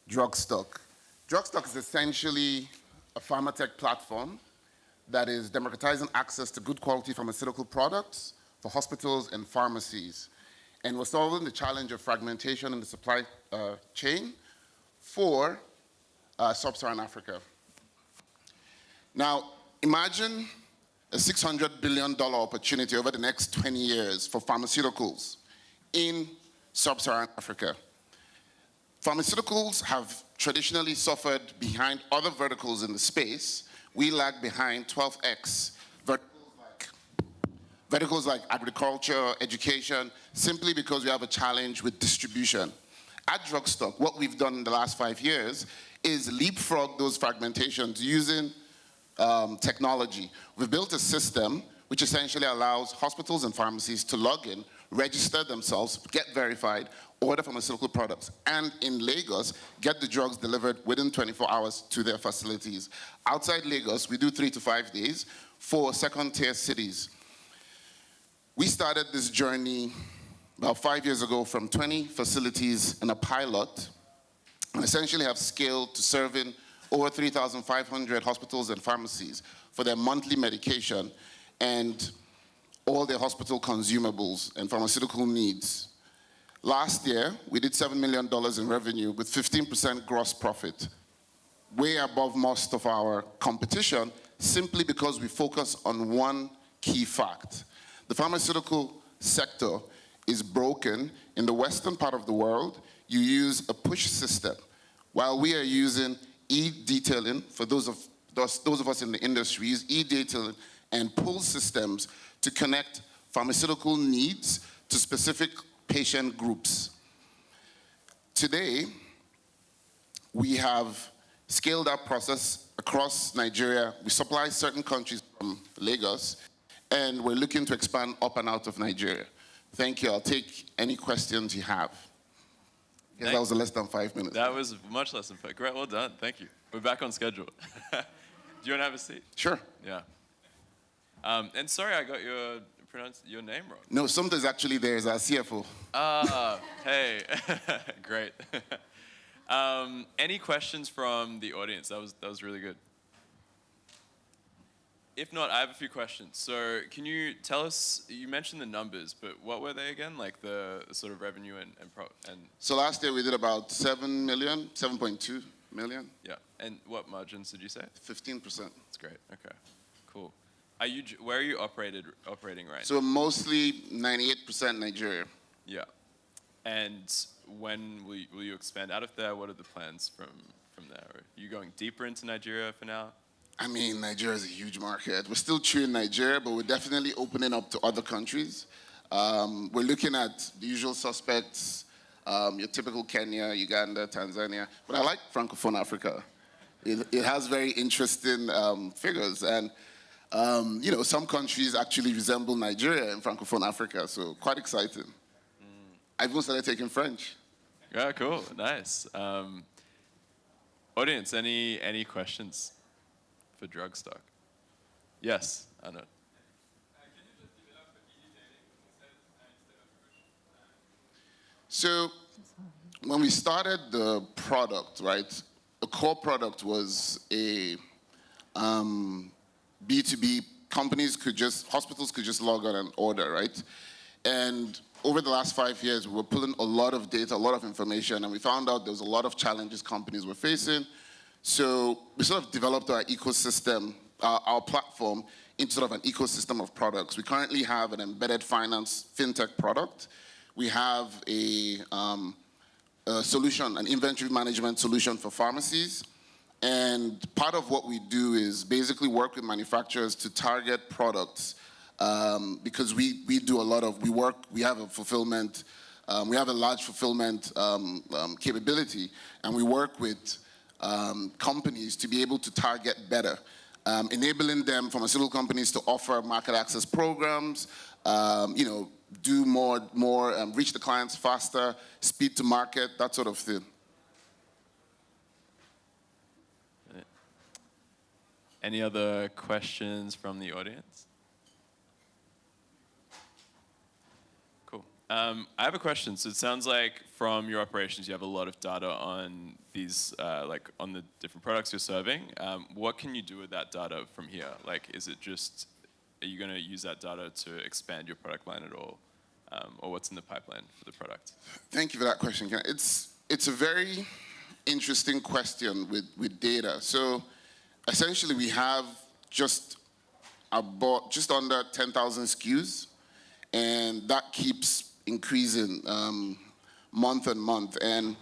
Drugstock. Drugstock is essentially a pharmatech platform that is democratizing access to good quality pharmaceutical products for hospitals and pharmacies. And we're solving the challenge of fragmentation in the supply chain for sub-Saharan Africa. Now, imagine a $600 billion opportunity over the next 20 years for pharmaceuticals in sub-Saharan Africa. Pharmaceuticals have traditionally suffered behind other verticals in the space. We lag behind 12x verticals like agriculture, education, simply because we have a challenge with distribution. At Drugstock, what we've done in the last 5 years is leapfrog those fragmentations using technology. We've built a system which essentially allows hospitals and pharmacies to log in, register themselves, get verified, order pharmaceutical products, and in Lagos, get the drugs delivered within 24 hours to their facilities. Outside Lagos, we do 3 to 5 days for second-tier cities. We started this journey about 5 years ago from 20 facilities in a pilot, and essentially have scaled to serving over 3,500 hospitals and pharmacies for their monthly medication and all their hospital consumables and pharmaceutical needs. Last year, we did $7 million in revenue with 15% gross profit, way above most of our competition, simply because we focus on one key fact. The pharmaceutical sector is broken. In the western part of the world, you use a push system, while we are using e-detailing. For those of us in the industry, use e-detailing and pull systems to connect pharmaceutical needs to specific patient groups. Today, we have scaled that process across Nigeria. We supply certain countries from Lagos, and we're looking to expand up and out of Nigeria. Thank you. I'll take any questions you have. That was less than 5 minutes. That was much less than 5. Great, well done. Thank you. We're back on schedule. Do you want to have a seat? Sure. Yeah. And sorry, I got your name wrong. No, Somto's actually there as our CFO. Hey, great. Any questions from the audience? That was really good. If not, I have a few questions. So can you tell us, you mentioned the numbers, but what were they again? Like the sort of revenue and So last year we did about 7 million, 7.2 million. Yeah, and what margins did you say? 15%. That's great, okay, cool. Where are you operating right So mostly 98% Nigeria. Yeah, and when will you expand out of there? What are the plans from there? Are you going deeper into Nigeria for now? I mean, Nigeria is a huge market. We're still true in Nigeria, but we're definitely opening up to other countries. We're looking at the usual suspects, your typical Kenya, Uganda, Tanzania. But I like Francophone Africa. It has very interesting figures. And, some countries actually resemble Nigeria in Francophone Africa, so quite exciting. I've even started taking French. Yeah, cool, nice. Audience, any questions for Drugstock? Yes, I know. So when we started the product, right, the core product was a B2B. Hospitals could just log on and order, right? And over the last 5 years, we were pulling a lot of data, a lot of information, and we found out there was a lot of challenges companies were facing. So we sort of developed our ecosystem, our platform, into sort of an ecosystem of products. We currently have an embedded finance fintech product. We have a solution, an inventory management solution for pharmacies. And part of what we do is basically work with manufacturers to target products because we do a lot of, we have a fulfillment, we have a large fulfillment capability, and we work with companies to be able to target better, enabling them, pharmaceutical companies, to offer market access programs, you know, do more, reach the clients faster, speed to market, that sort of thing. Any other questions from the audience? Cool. I have a question. So it sounds like from your operations, you have a lot of data on these, like on the different products you're serving. What can you do with that data from here? Like, is it just, are you going to use that data to expand your product line at all? Or what's in the pipeline for the product? Thank you for that question, Ken. It's a very interesting question with data. So essentially, we have just under 10,000 SKUs, and that keeps increasing month on month. And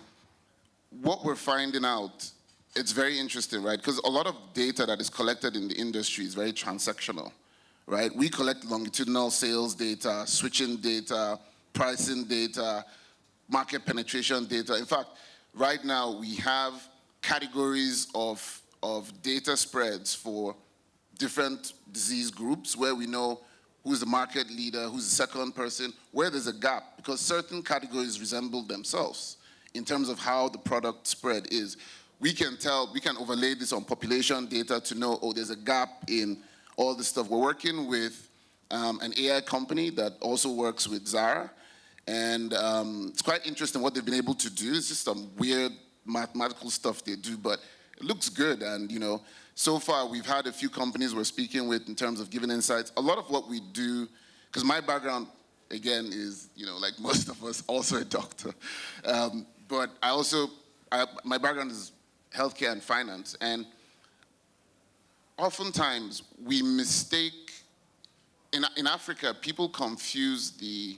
what we're finding out, it's very interesting, right? Because a lot of data that is collected in the industry is very transactional, right? We collect longitudinal sales data, switching data, pricing data, market penetration data. In fact, right now we have categories of data spreads for different disease groups where we know who's the market leader, who's the second person, where there's a gap, because certain categories resemble themselves in terms of how the product spread is. We can tell, we can overlay this on population data to know, oh, there's a gap in all this stuff. We're working with an AI company that also works with Zara, and it's quite interesting what they've been able to do. It's just some weird mathematical stuff they do, but it looks good. And, you know, so far we've had a few companies we're speaking with in terms of giving insights. A lot of what we do, because my background, again, is, you know, like most of us, also a doctor. But my background is healthcare and finance. And oftentimes we mistake, in Africa, people confuse the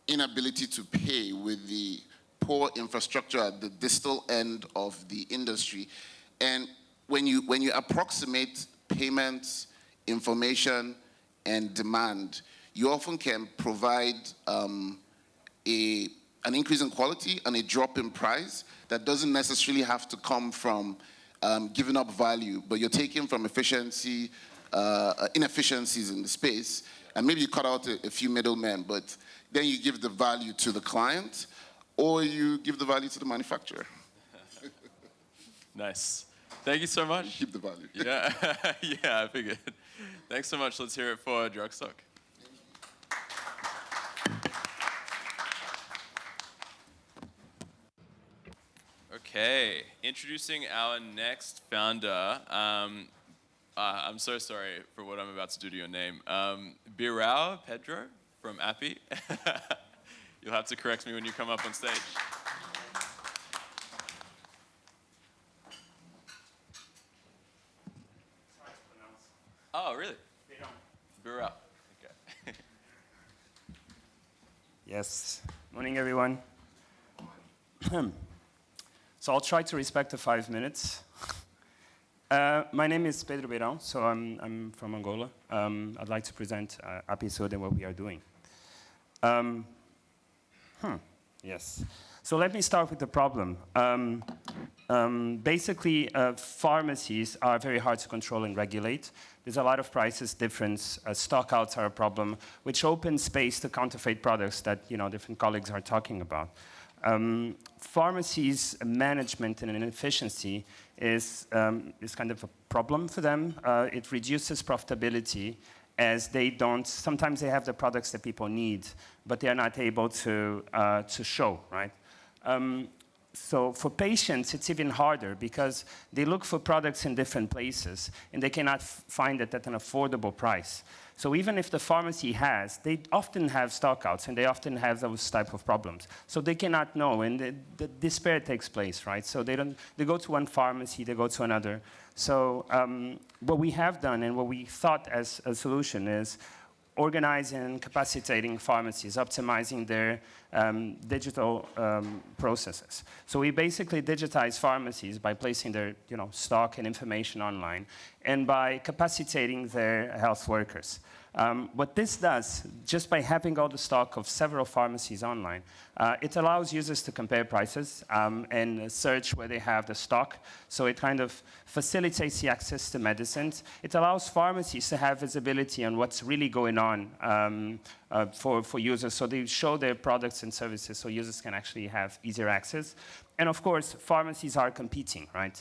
inability to pay with the poor infrastructure at the distal end of the industry. And when you approximate payments, information, and demand, you often can provide an increase in quality and a drop in price that doesn't necessarily have to come from giving up value, but you're taking from efficiency, inefficiencies in the space, and maybe you cut out a few middlemen, but then you give the value to the client, or you give the value to the manufacturer. Nice. Thank you so much. Keep the value. Yeah, yeah, I figured. Thanks so much. Let's hear it for Drugstock. Okay, introducing our next founder. I'm so sorry for what I'm about to do to your name. Birao Pedro from Appy. You'll have to correct me when you come up on stage. Oh, really? Birao. Okay. Yes. Morning, everyone. So I'll try to respect the 5 minutes. My name is Pedro Beirão, so I'm from Angola. I'd like to present episode and what we are doing. Yes. So let me start with the problem. Basically, pharmacies are very hard to control and regulate. There's a lot of prices difference. Stockouts are a problem, which opens space to counterfeit products that different colleagues are talking about. Pharmacies' management and inefficiency is kind of a problem for them. It reduces profitability as they don't. Sometimes they have the products that people need, but they are not able to show, right? So for patients, it's even harder because they look for products in different places and they cannot find it at an affordable price. So even if the pharmacy has, they often have stockouts and they often have those type of problems. So they cannot know, and the despair takes place, right? So they go to one pharmacy, they go to another. So what we have done and what we thought as a solution is organizing and capacitating pharmacies, optimizing their digital processes. So we basically digitize pharmacies by placing their stock and information online and by capacitating their health workers. What this does, just by having all the stock of several pharmacies online, it allows users to compare prices and search where they have the stock. So it kind of facilitates the access to medicines. It allows pharmacies to have visibility on what's really going on for users. So they show their products and services so users can actually have easier access. And of course, pharmacies are competing, right?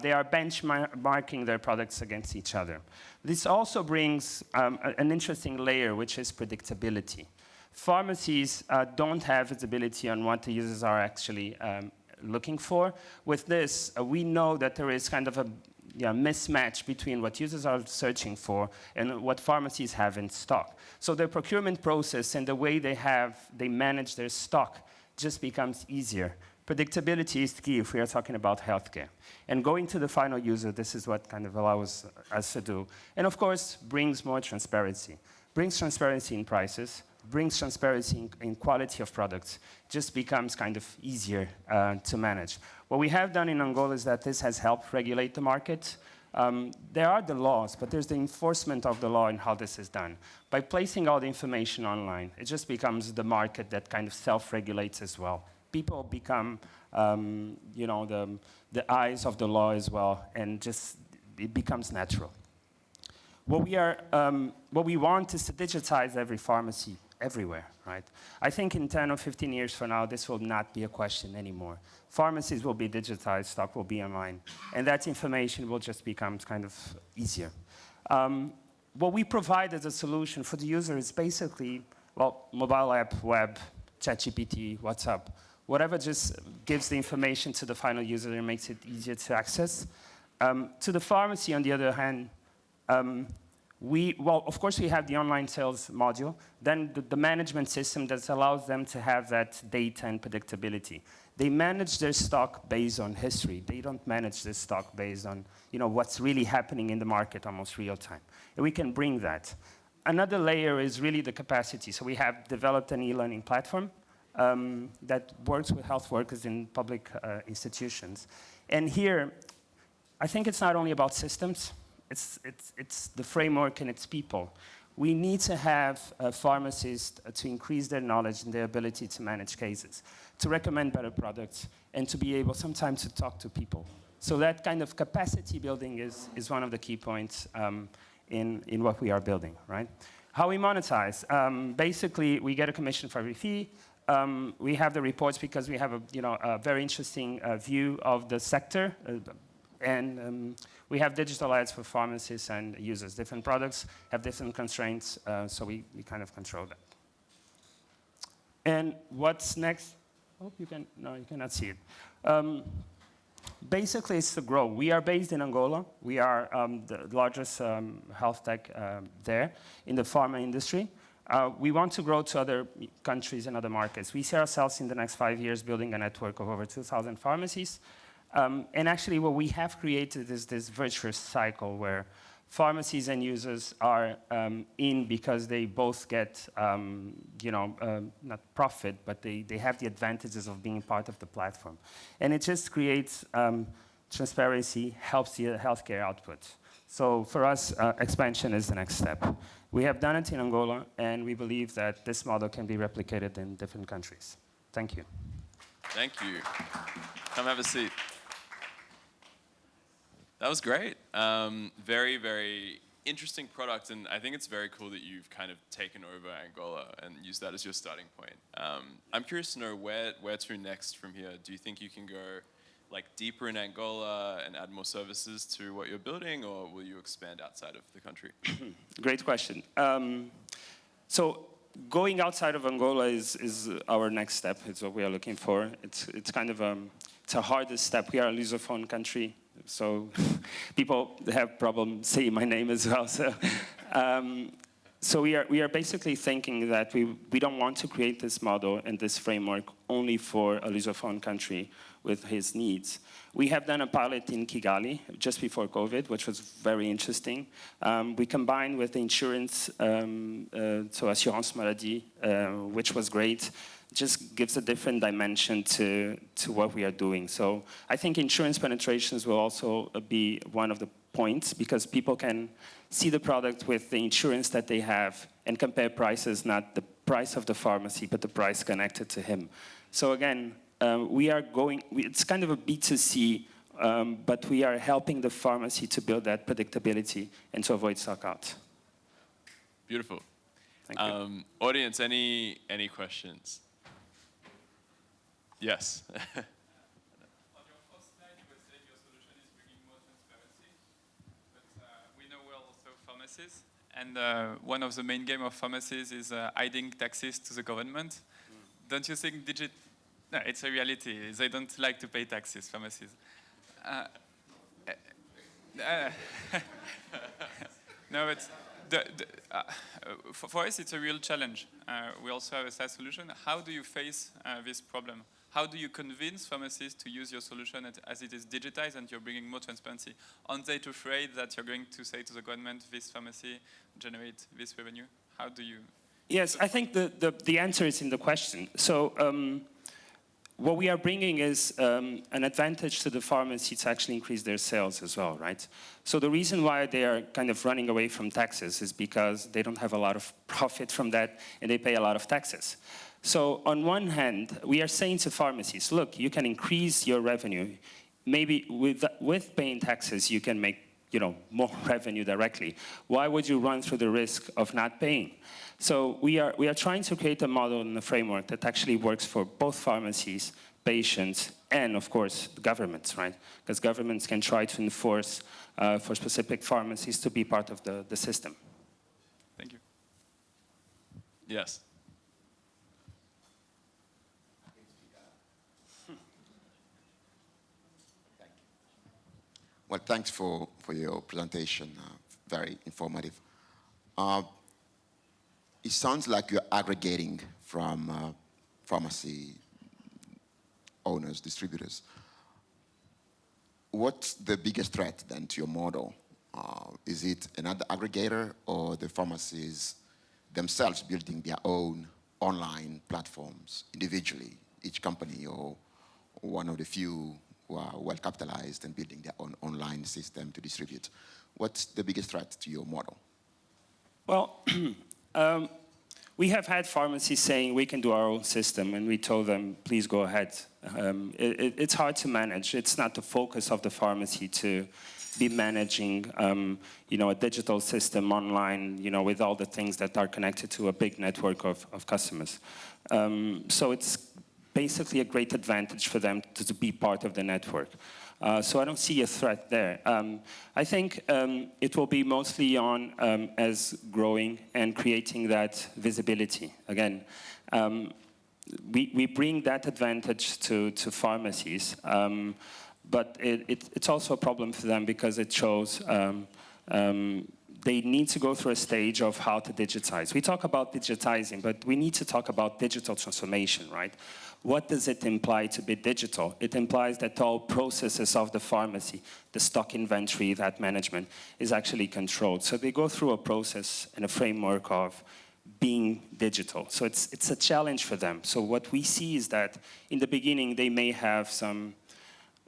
They are benchmarking their products against each other. This also brings an interesting layer, which is predictability. Pharmacies don't have visibility on what the users are actually looking for. With this, we know that there is kind of a mismatch between what users are searching for and what pharmacies have in stock. So the procurement process and the way they manage their stock just becomes easier. Predictability is key if we are talking about healthcare. And going to the final user, this is what kind of allows us to do. And of course, brings more transparency. Brings transparency in prices, brings transparency in quality of products, just becomes kind of easier to manage. What we have done in Angola is that this has helped regulate the market. There are the laws, but there's the enforcement of the law and how this is done. By placing all the information online, it just becomes the market that kind of self-regulates as well. People become, the eyes of the law as well, and just it becomes natural. What we want is to digitize every pharmacy everywhere, right? I think in 10 or 15 years from now, this will not be a question anymore. Pharmacies will be digitized, stock will be online, and that information will just become kind of easier. What we provide as a solution for the user is basically, well, mobile app, web, ChatGPT, WhatsApp, whatever just gives the information to the final user and makes it easier to access. To the pharmacy, on the other hand, of course, we have the online sales module, then the management system that allows them to have that data and predictability. They manage their stock based on history. They don't manage their stock based on what's really happening in the market almost real time. And we can bring that. Another layer is really the capacity. So we have developed an e-learning platform that works with health workers in public institutions. And here, I think it's not only about systems, it's the framework and it's people. We need to have pharmacists to increase their knowledge and their ability to manage cases, to recommend better products, and to be able sometimes to talk to people. So that kind of capacity building is one of the key points in what we are building, right? How we monetize. Basically, we get a commission for every fee. We have the reports because we have a very interesting view of the sector. And we have digital ads for pharmacists and users. Different products have different constraints, so we kind of control that. And what's next? I hope you can, no, you cannot see it. Basically, it's to grow. We are based in Angola. We are the largest health tech there in the pharma industry. We want to grow to other countries and other markets. We see ourselves in the next 5 years building a network of over 2,000 pharmacies. And actually, what we have created is this virtuous cycle where pharmacies and users are in because they both get, not profit, but they have the advantages of being part of the platform. And it just creates transparency, helps the healthcare output. So for us, expansion is the next step. We have done it in Angola, and we believe that this model can be replicated in different countries. Thank you. Thank you. Come have a seat. That was great. Very, very interesting product, and I think it's very cool that you've kind of taken over Angola and used that as your starting point. I'm curious to know where to next from here. Do you think you can go deeper in Angola and add more services to what you're building, or will you expand outside of the country? Great question. So going outside of Angola is our next step. It's what we are looking for. It's kind of it's a hardest step. We are a Lusophone country, so people have problems saying my name as well. So, so we are basically thinking that we don't want to create this model and this framework only for a Lusophone country with his needs. We have done a pilot in Kigali just before COVID, which was very interesting. We combined with the insurance, so assurance maladie, which was great. Just gives a different dimension to what we are doing. So I think insurance penetrations will also be one of the points, because people can see the product with the insurance that they have and compare prices, not the price of the pharmacy, but the price connected to him. So again, it's kind of a B2C, but we are helping the pharmacy to build that predictability and to avoid stock out. Beautiful. Thank you. Audience, any questions? Yes. On your first slide, you were saying your solution is bringing more transparency, but we know we're also pharmacies, and one of the main game of pharmacies is hiding taxes to the government. Don't you think No, it's a reality. They don't like to pay taxes, pharmacies. No, but for us, it's a real challenge. We also have a SaaS solution. How do you face this problem? How do you convince pharmacies to use your solution as it is digitized and you're bringing more transparency? Aren't they afraid that you're going to say to the government, this pharmacy generate this revenue? How do you? Yes, I think the answer is in the question. So what we are bringing is an advantage to the pharmacy to actually increase their sales as well, right? So the reason why they are kind of running away from taxes is because they don't have a lot of profit from that and they pay a lot of taxes. So on one hand, we are saying to pharmacies, look, you can increase your revenue. Maybe with paying taxes, you can make more revenue directly. Why would you run through the risk of not paying? So we are trying to create a model and a framework that actually works for both pharmacies, patients, and of course, governments, right? Because governments can try to enforce for specific pharmacies to be part of the system. Thank you. Yes. Well, thanks for your presentation. Very informative. It sounds like you're aggregating from pharmacy owners, distributors. What's the biggest threat then to your model? Is it another aggregator or the pharmacies themselves building their own online platforms individually, each company or one of the few who are well capitalized and building their own online system to distribute? What's the biggest threat to your model? Well, we have had pharmacies saying we can do our own system, and we told them, please go ahead. It's hard to manage. It's not the focus of the pharmacy to be managing, a digital system online, with all the things that are connected to a big network of customers. So it's basically a great advantage for them to be part of the network. So I don't see a threat there. I think it will be mostly on as growing and creating that visibility. Again, we bring that advantage to pharmacies, but it's also a problem for them because it shows they need to go through a stage of how to digitize. We talk about digitizing, but we need to talk about digital transformation, right? What does it imply to be digital? It implies that all processes of the pharmacy, the stock inventory, that management, is actually controlled. So they go through a process and a framework of being digital. So it's a challenge for them. So what we see is that in the beginning, they may have some,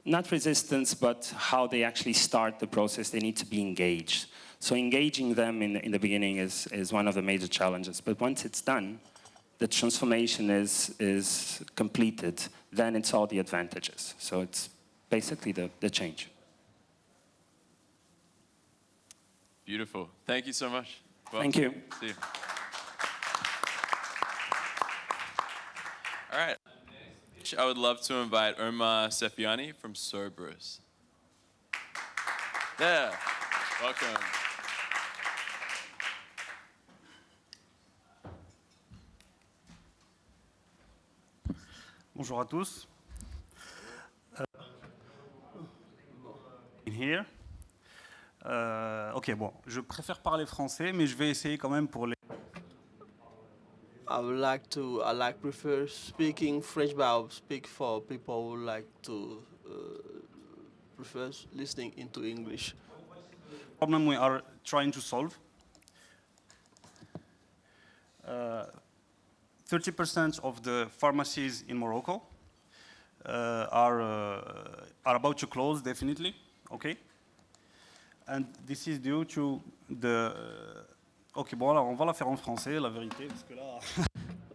not resistance, but how they actually start the process, they need to be engaged. So engaging them in the beginning is one of the major challenges. But once it's done, the transformation is completed, then it's all the advantages. So it's basically the change. Beautiful. Thank you so much. Well, thank you. See you. All right. I would love to invite Irma Sefiani from Cerberus. Yeah. Welcome. Bonjour à tous. In here. Ok, bon, je préfère parler français, mais je vais essayer quand même pour les. I prefer speaking French, but I'll speak for people who like to prefer listening into English. Problem we are trying to solve. 30% of the pharmacies in Morocco are about to close, definitely. Okay. And this is due to the. Ok, bon, alors on va la faire en français, la vérité, parce que là.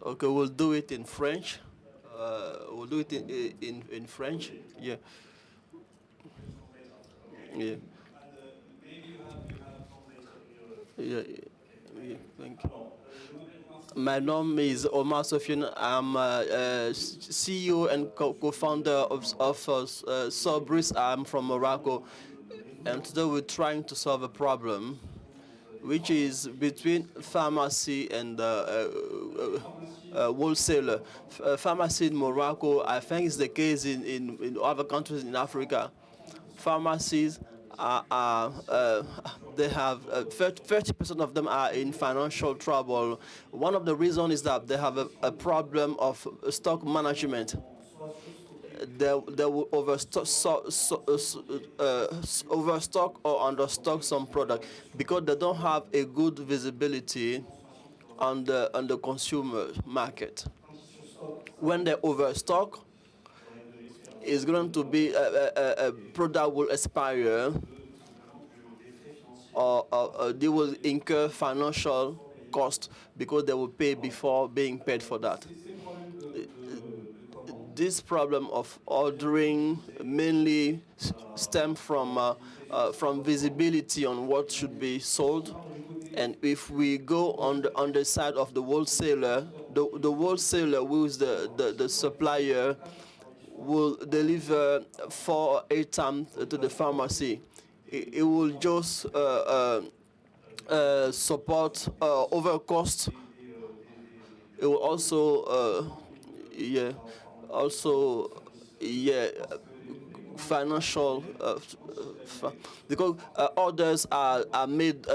Okay, we'll do it in French. We'll do it in French. Yeah. Yeah. Yeah. Yeah. Thank you. My name is Omar Sofian. I'm CEO and co-founder of Sobris. I'm from Morocco. And today we're trying to solve a problem which is between pharmacy and wholesaler. Pharmacy in Morocco, I think is the case in other countries in Africa. Pharmacies they have 30% of them are in financial trouble. One of the reasons is that they have a problem of stock management. They will overstock or understock some product because they don't have a good visibility on the consumer market. When they overstock, it's going to be a product will expire or they will incur financial cost because they will pay before being paid for that. This problem of ordering mainly stems from visibility on what should be sold. And if we go on the side of the wholesaler, the wholesaler, who is the supplier, will deliver 4 or 8 times to the pharmacy. It will just support over cost. It will also, financial, because orders are made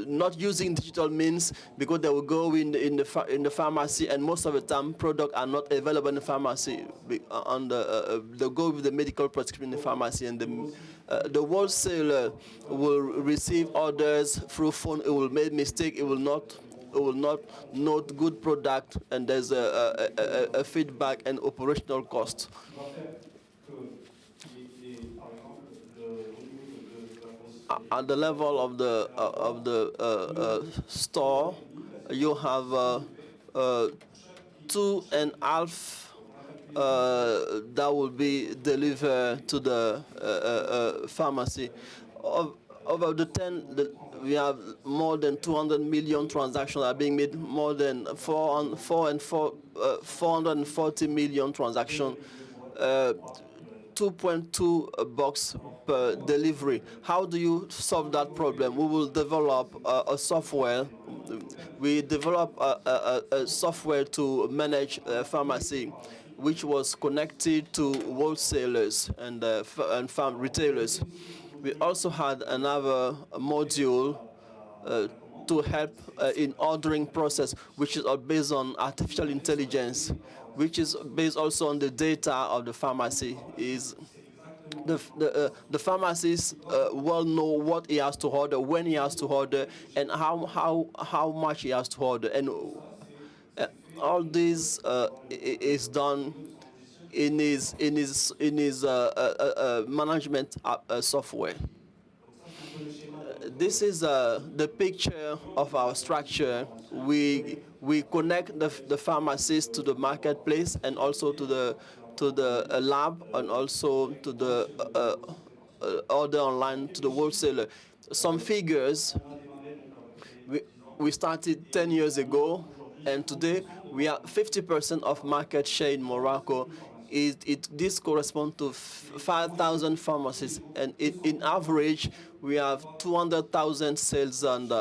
not using digital means because they will go in the pharmacy, and most of the time products are not available in the pharmacy. They go with the medical prescription in the pharmacy, and the wholesaler will receive orders through phone. It will make mistake. It will not note good product, and there's a feedback and operational cost. At the level of the store, you have 2.5 that will be delivered to the pharmacy. Over the 10, we have more than 200 million transactions are being made, more than 440 million transactions, 2.2 box per delivery. How do you solve that problem? We will develop a software. We develop a software to manage pharmacy, which was connected to wholesalers and farm retailers. We also had another module to help in ordering process, which is based on artificial intelligence, which is based also on the data of the pharmacy. Is the pharmacist will know what he has to order, when he has to order, and how much he has to order, and all this is done in his management software. This is the picture of our structure. We connect the pharmacist to the marketplace, and also to the lab, and also to the order online to the wholesaler. Some figures. We started 10 years ago, and today we are 50% of market share in Morocco. This corresponds to 5,000 pharmacies, and in average, we have 200,000 sales in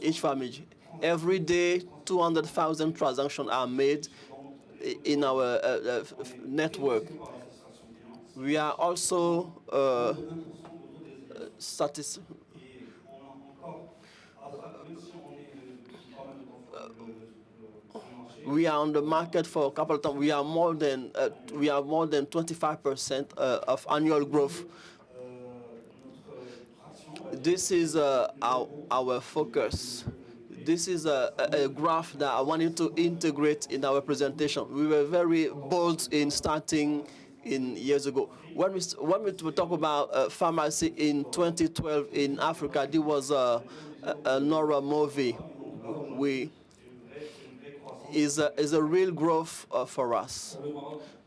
each pharmacy. Every day, 200,000 transactions are made. in our network. We are also we are on the market for a couple of times. We are more than 25% of annual growth. This is our focus. This is a graph that I wanted to integrate in our presentation. We were very bold in starting in years ago. When we talk about pharmacy in 2012 in Africa, there was a Nora movie. Is a real growth for us.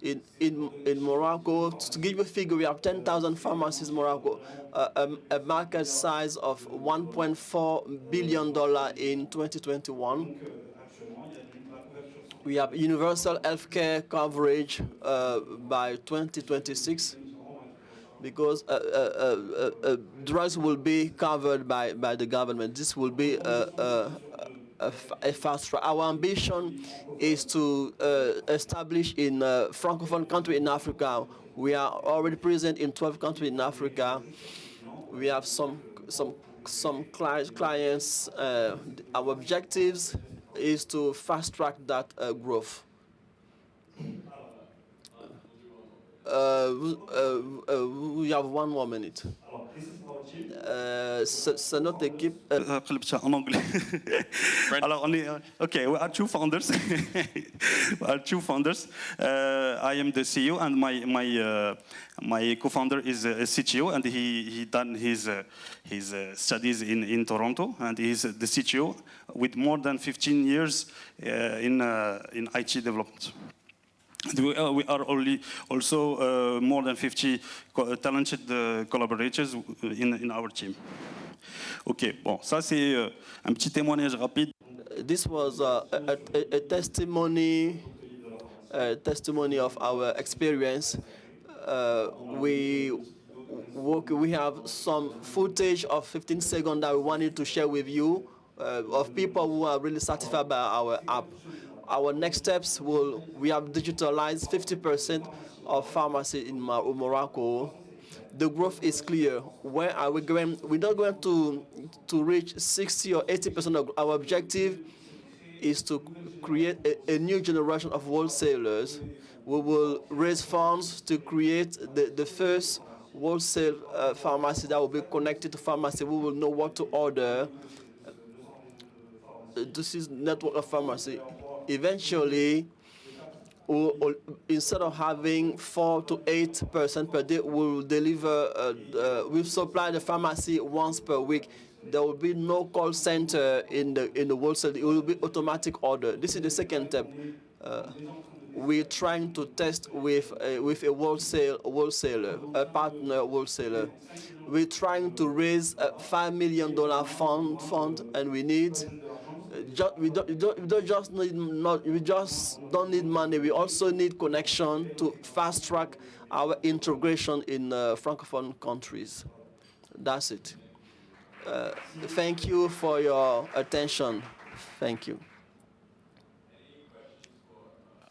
In Morocco, to give you a figure, we have 10,000 pharmacies in Morocco, a market size of $1.4 billion in 2021. We have universal healthcare coverage by 2026 because drugs will be covered by the government. This will be a fast track. Our ambition is to establish in a Francophone country in Africa. We are already present in 12 countries in Africa. We have some clients. Our objectives is to fast track that growth. We have 1 more minute. C'est notre équipe. En anglais. Alors, okay, we are 2 founders. We are 2 founders. I am the CEO, and my co-founder is a CTO, and he done his studies in Toronto, and he's the CTO with more than 15 years in IT development. We are also more than 50 talented collaborators in our team. Ok, bon, ça c'est un petit témoignage rapide. This was a testimony of our experience. We have some footage of 15 seconds that we wanted to share with you of people who are really satisfied by our app. Our next steps we have digitalized 50% of pharmacy in Morocco. The growth is clear. Where are we going? We're not going to reach 60 or 80% of our objective is to create a new generation of wholesalers. We will raise funds to create the first wholesale pharmacy that will be connected to pharmacy. We will know what to order. This is network of pharmacy. Eventually, instead of having 4 to 8% per day, we'll deliver, we'll supply the pharmacy once per week. There will be no call center in the wholesale. It will be automatic order. This is the second step. We're trying to test with a wholesaler, a partner wholesaler. We're trying to raise a $5 million fund, and we need. We just don't need money. We also need connection to fast track our integration in Francophone countries. That's it. Thank you for your attention. Thank you.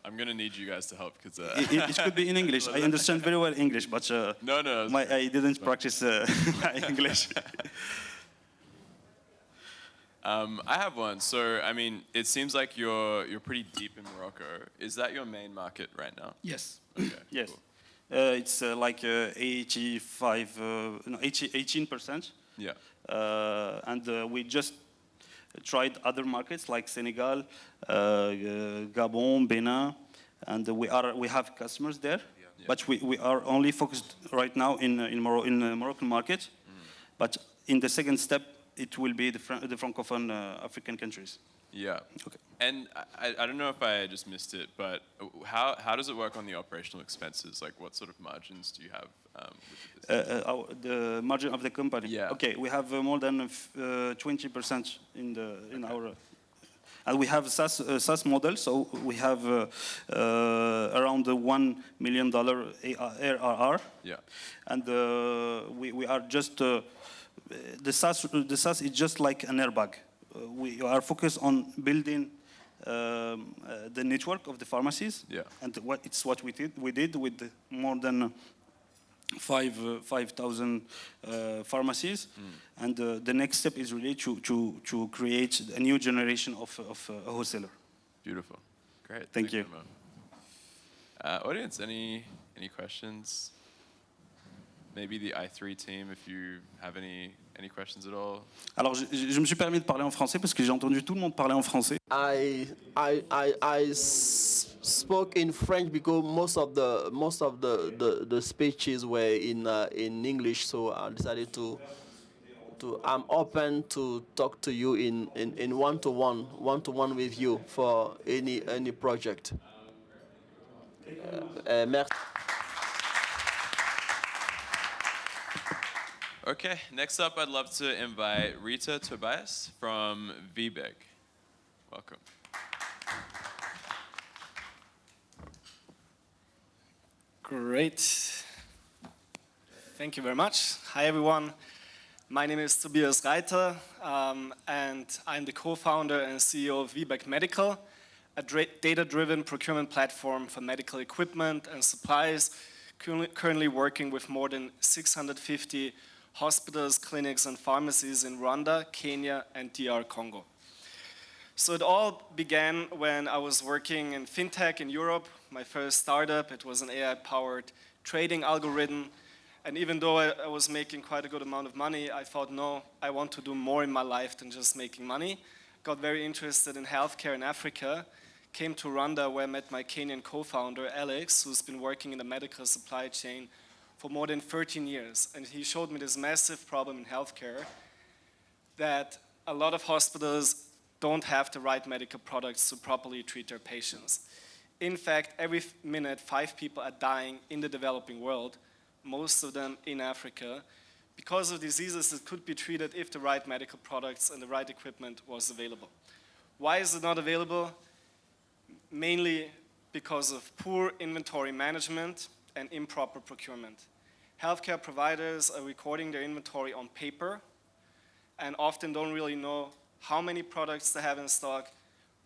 I'm going to need you guys to help because it could be in English. I understand very well English, but no, I didn't practice my English. I have one. So, I mean, it seems like you're pretty deep in Morocco. Is that your main market right now? Yes. Okay, yes. Cool. It's like 18%. Yeah. And we just tried other markets like Senegal, Gabon, Benin, and we have customers there. Yeah. But we are only focused right now in the Moroccan market. But in the second step, it will be the Francophone African countries. Yeah. Okay. And I don't know if I just missed it, but how does it work on the operational expenses? Like, what sort of margins do you have with the margin of the company? Yeah. Okay, we have more than 20% in our. And we have a SaaS model, so we have around $1 million ARR. Yeah. And we are just. The SaaS is just like an airbag. We are focused on building the network of the pharmacies. Yeah. And it's what we did. We did with more than 5,000 pharmacies. And the next step is really to create a new generation of a wholesaler. Beautiful. Great. Thank you. Audience, any questions? Maybe the I3 team, if you have any questions at all. Alors, je me suis permis de parler en français parce que j'ai entendu tout le monde parler en français. I spoke in French because most of the speeches were in English, so I decided to I'm open to talk to you in one-to-one with you for any project. Merci. Okay, next up, I'd love to invite Rita Tobias from VBEG. Welcome. Great. Thank you very much. Hi, everyone. My name is Tobias Reiter, and I'm the co-founder and CEO of VBEG Medical, a data-driven procurement platform for medical equipment and supplies, currently working with more than 650 hospitals, clinics, and pharmacies in Rwanda, Kenya, and DR Congo. So it all began when I was working in fintech in Europe, my first startup. It was an AI-powered trading algorithm. And even though I was making quite a good amount of money, I thought, no, I want to do more in my life than just making money. Got very interested in healthcare in Africa, came to Rwanda where I met my Kenyan co-founder, Alex, who's been working in the medical supply chain for more than 13 years. And he showed me this massive problem in healthcare that a lot of hospitals don't have the right medical products to properly treat their patients. In fact, every minute, 5 people are dying in the developing world, most of them in Africa, because of diseases that could be treated if the right medical products and the right equipment was available. Why is it not available? Mainly because of poor inventory management and improper procurement. Healthcare providers are recording their inventory on paper and often don't really know how many products they have in stock,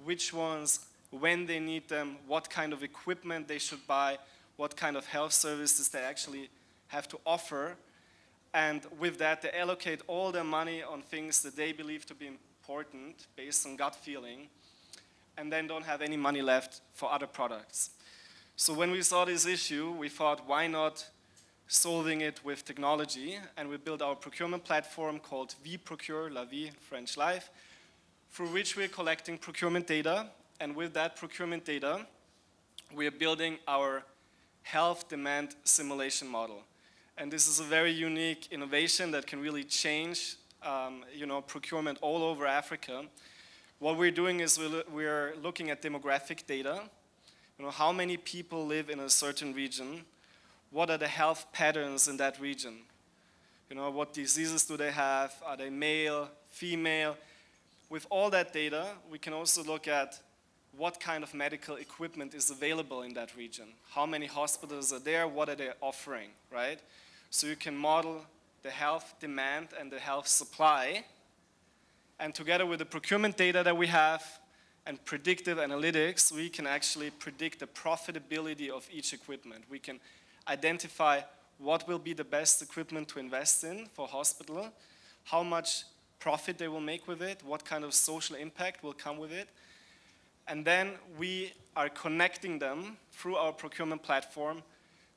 which ones, when they need them, what kind of equipment they should buy, what kind of health services they actually have to offer. And with that, they allocate all their money on things that they believe to be important based on gut feeling, and then don't have any money left for other products. So when we saw this issue, we thought, why not solving it with technology? And we built our procurement platform called vProcure, La Vie, French Life, through which we're collecting procurement data. And with that procurement data, we are building our health demand simulation model. And this is a very unique innovation that can really change procurement all over Africa. What we're doing is we're looking at demographic data. How many people live in a certain region? What are the health patterns in that region? What diseases do they have? Are they male, female? With all that data, we can also look at what kind of medical equipment is available in that region. How many hospitals are there? What are they offering, right? So you can model the health demand and the health supply. And together with the procurement data that we have and predictive analytics, we can actually predict the profitability of each equipment. We can identify what will be the best equipment to invest in for hospital, how much profit they will make with it, what kind of social impact will come with it. And then we are connecting them through our procurement platform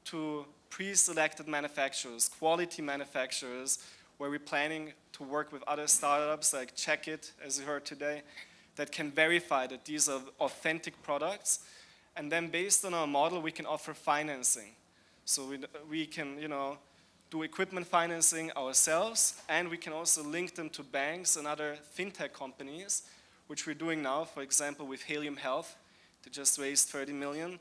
to pre-selected manufacturers, quality manufacturers, where we're planning to work with other startups like Check It, as you heard today, that can verify that these are authentic products. And then based on our model, we can offer financing. So we can, do equipment financing ourselves, and we can also link them to banks and other fintech companies, which we're doing now, for example, with Helium Health. They just raised 30 million,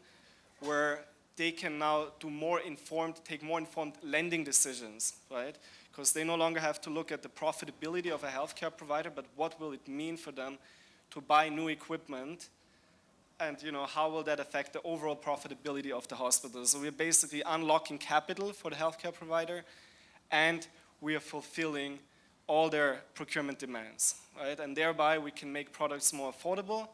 where they can now take more informed lending decisions, right? Because they no longer have to look at the profitability of a healthcare provider, but what will it mean for them to buy new equipment, and how will that affect the overall profitability of the hospital? So we're basically unlocking capital for the healthcare provider, and we are fulfilling all their procurement demands, right? And thereby we can make products more affordable,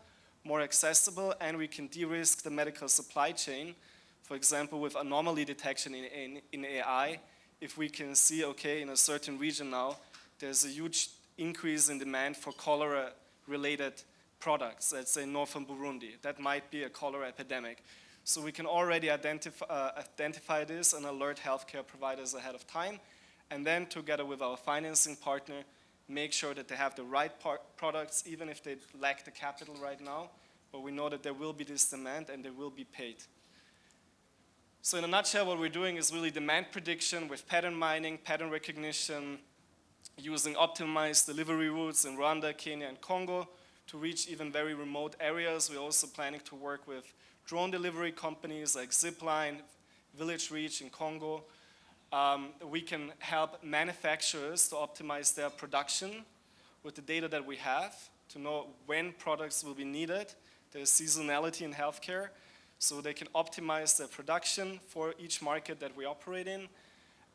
more accessible, and we can de-risk the medical supply chain. For example, with anomaly detection in AI, if we can see, okay, in a certain region now, there's a huge increase in demand for cholera-related products, let's say northern Burundi. That might be a cholera epidemic. So we can already identify this and alert healthcare providers ahead of time, and then together with our financing partner, make sure that they have the right products, even if they lack the capital right now, but we know that there will be this demand and they will be paid. So in a nutshell, what we're doing is really demand prediction with pattern mining, pattern recognition, using optimized delivery routes in Rwanda, Kenya, and Congo to reach even very remote areas. We're also planning to work with drone delivery companies like Zipline, Village Reach in Congo. We can help manufacturers to optimize their production with the data that we have to know when products will be needed. There's seasonality in healthcare, so they can optimize their production for each market that we operate in.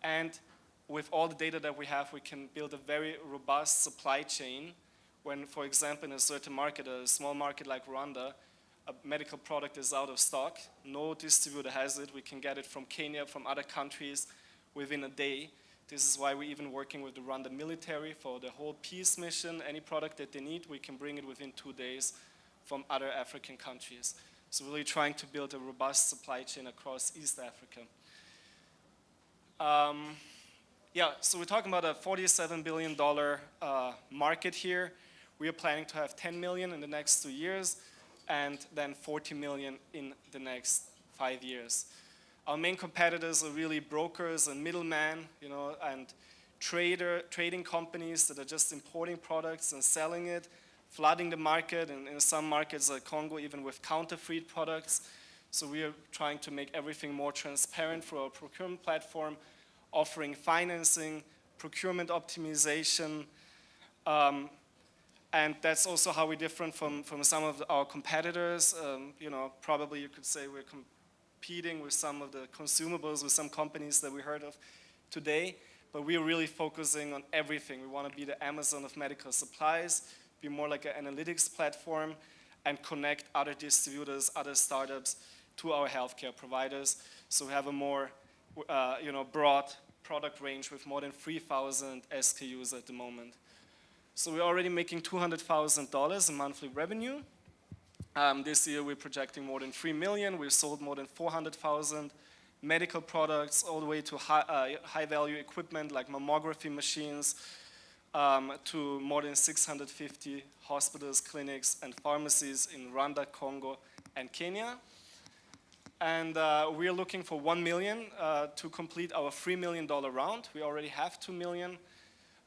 And with all the data that we have, we can build a very robust supply chain when, for example, in a certain market, a small market like Rwanda, a medical product is out of stock, no distributor has it, we can get it from Kenya, from other countries within a day. This is why we're even working with the Rwanda military for the whole peace mission. Any product that they need, we can bring it within 2 days from other African countries. So really trying to build a robust supply chain across East Africa. So we're talking about a $47 billion market here. We are planning to have 10 million in the next 2 years, and then 40 million in the next 5 years. Our main competitors are really brokers and middlemen, and trading companies that are just importing products and selling it, flooding the market, and in some markets like Congo, even with counterfeit products. So we are trying to make everything more transparent through our procurement platform, offering financing, procurement optimization, and that's also how we're different from some of our competitors. Probably you could say we're competing with some of the consumables with some companies that we heard of today, but we're really focusing on everything. We want to be the Amazon of medical supplies, be more like an analytics platform, and connect other distributors, other startups to our healthcare providers. So we have a more broad product range with more than 3,000 SKUs at the moment. So we're already making $200,000 in monthly revenue. This year we're projecting more than 3 million. We've sold more than 400,000 medical products, all the way to high value equipment like mammography machines, to more than 650 hospitals, clinics, and pharmacies in Rwanda, Congo, and Kenya. And we are looking for 1 million to complete our $3 million round. We already have 2 million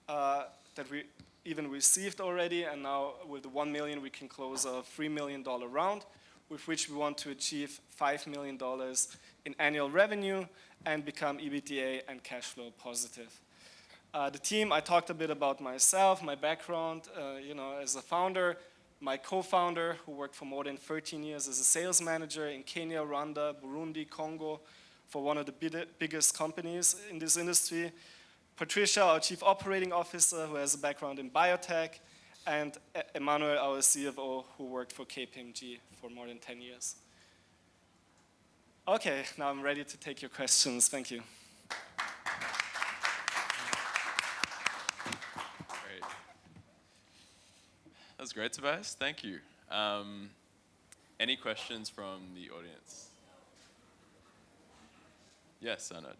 that we even received already, and now with the 1 million we can close a $3 million round, with which we want to achieve $5 million in annual revenue and become EBITDA and cash flow positive. The team, I talked a bit about myself, my background, as a founder. My co-founder, who worked for more than 13 years as a sales manager in Kenya, Rwanda, Burundi, Congo, for one of the biggest companies in this industry. Patricia, our Chief Operating Officer, who has a background in biotech, and Emmanuel, our CFO, who worked for KPMG for more than 10 years. Okay, now I'm ready to take your questions. Thank you. Great. That was great, Tobias. Thank you. Any questions from the audience? Yes, Arnold.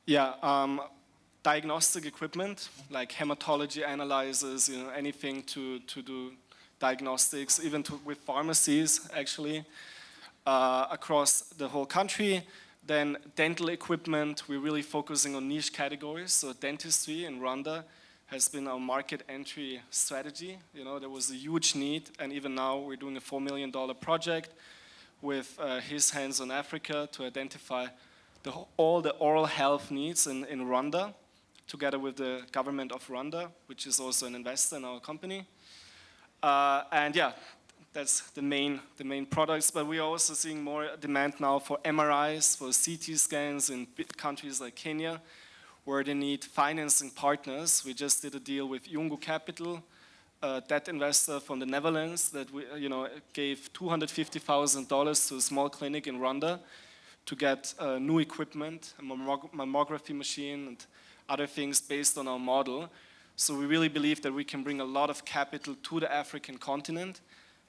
Yeah, diagnostic equipment like hematology analyzers, anything to do diagnostics, even with pharmacies actually across the whole country. Then dental equipment, we're really focusing on niche categories. So dentistry in Rwanda has been our market entry strategy. There was a huge need, and even now we're doing a $4 million project with His Hands on Africa to identify all the oral health needs in Rwanda, together with the government of Rwanda, which is also an investor in our company. And yeah, That's the main products, but we are also seeing more demand now for MRIs, for CT scans in countries like Kenya, where they need financing partners. We just did a deal with Yungu Capital, a debt investor from the Netherlands, that gave $250,000 to a small clinic in Rwanda to get new equipment, a mammography machine, and other things based on our model. So we really believe that we can bring a lot of capital to the African continent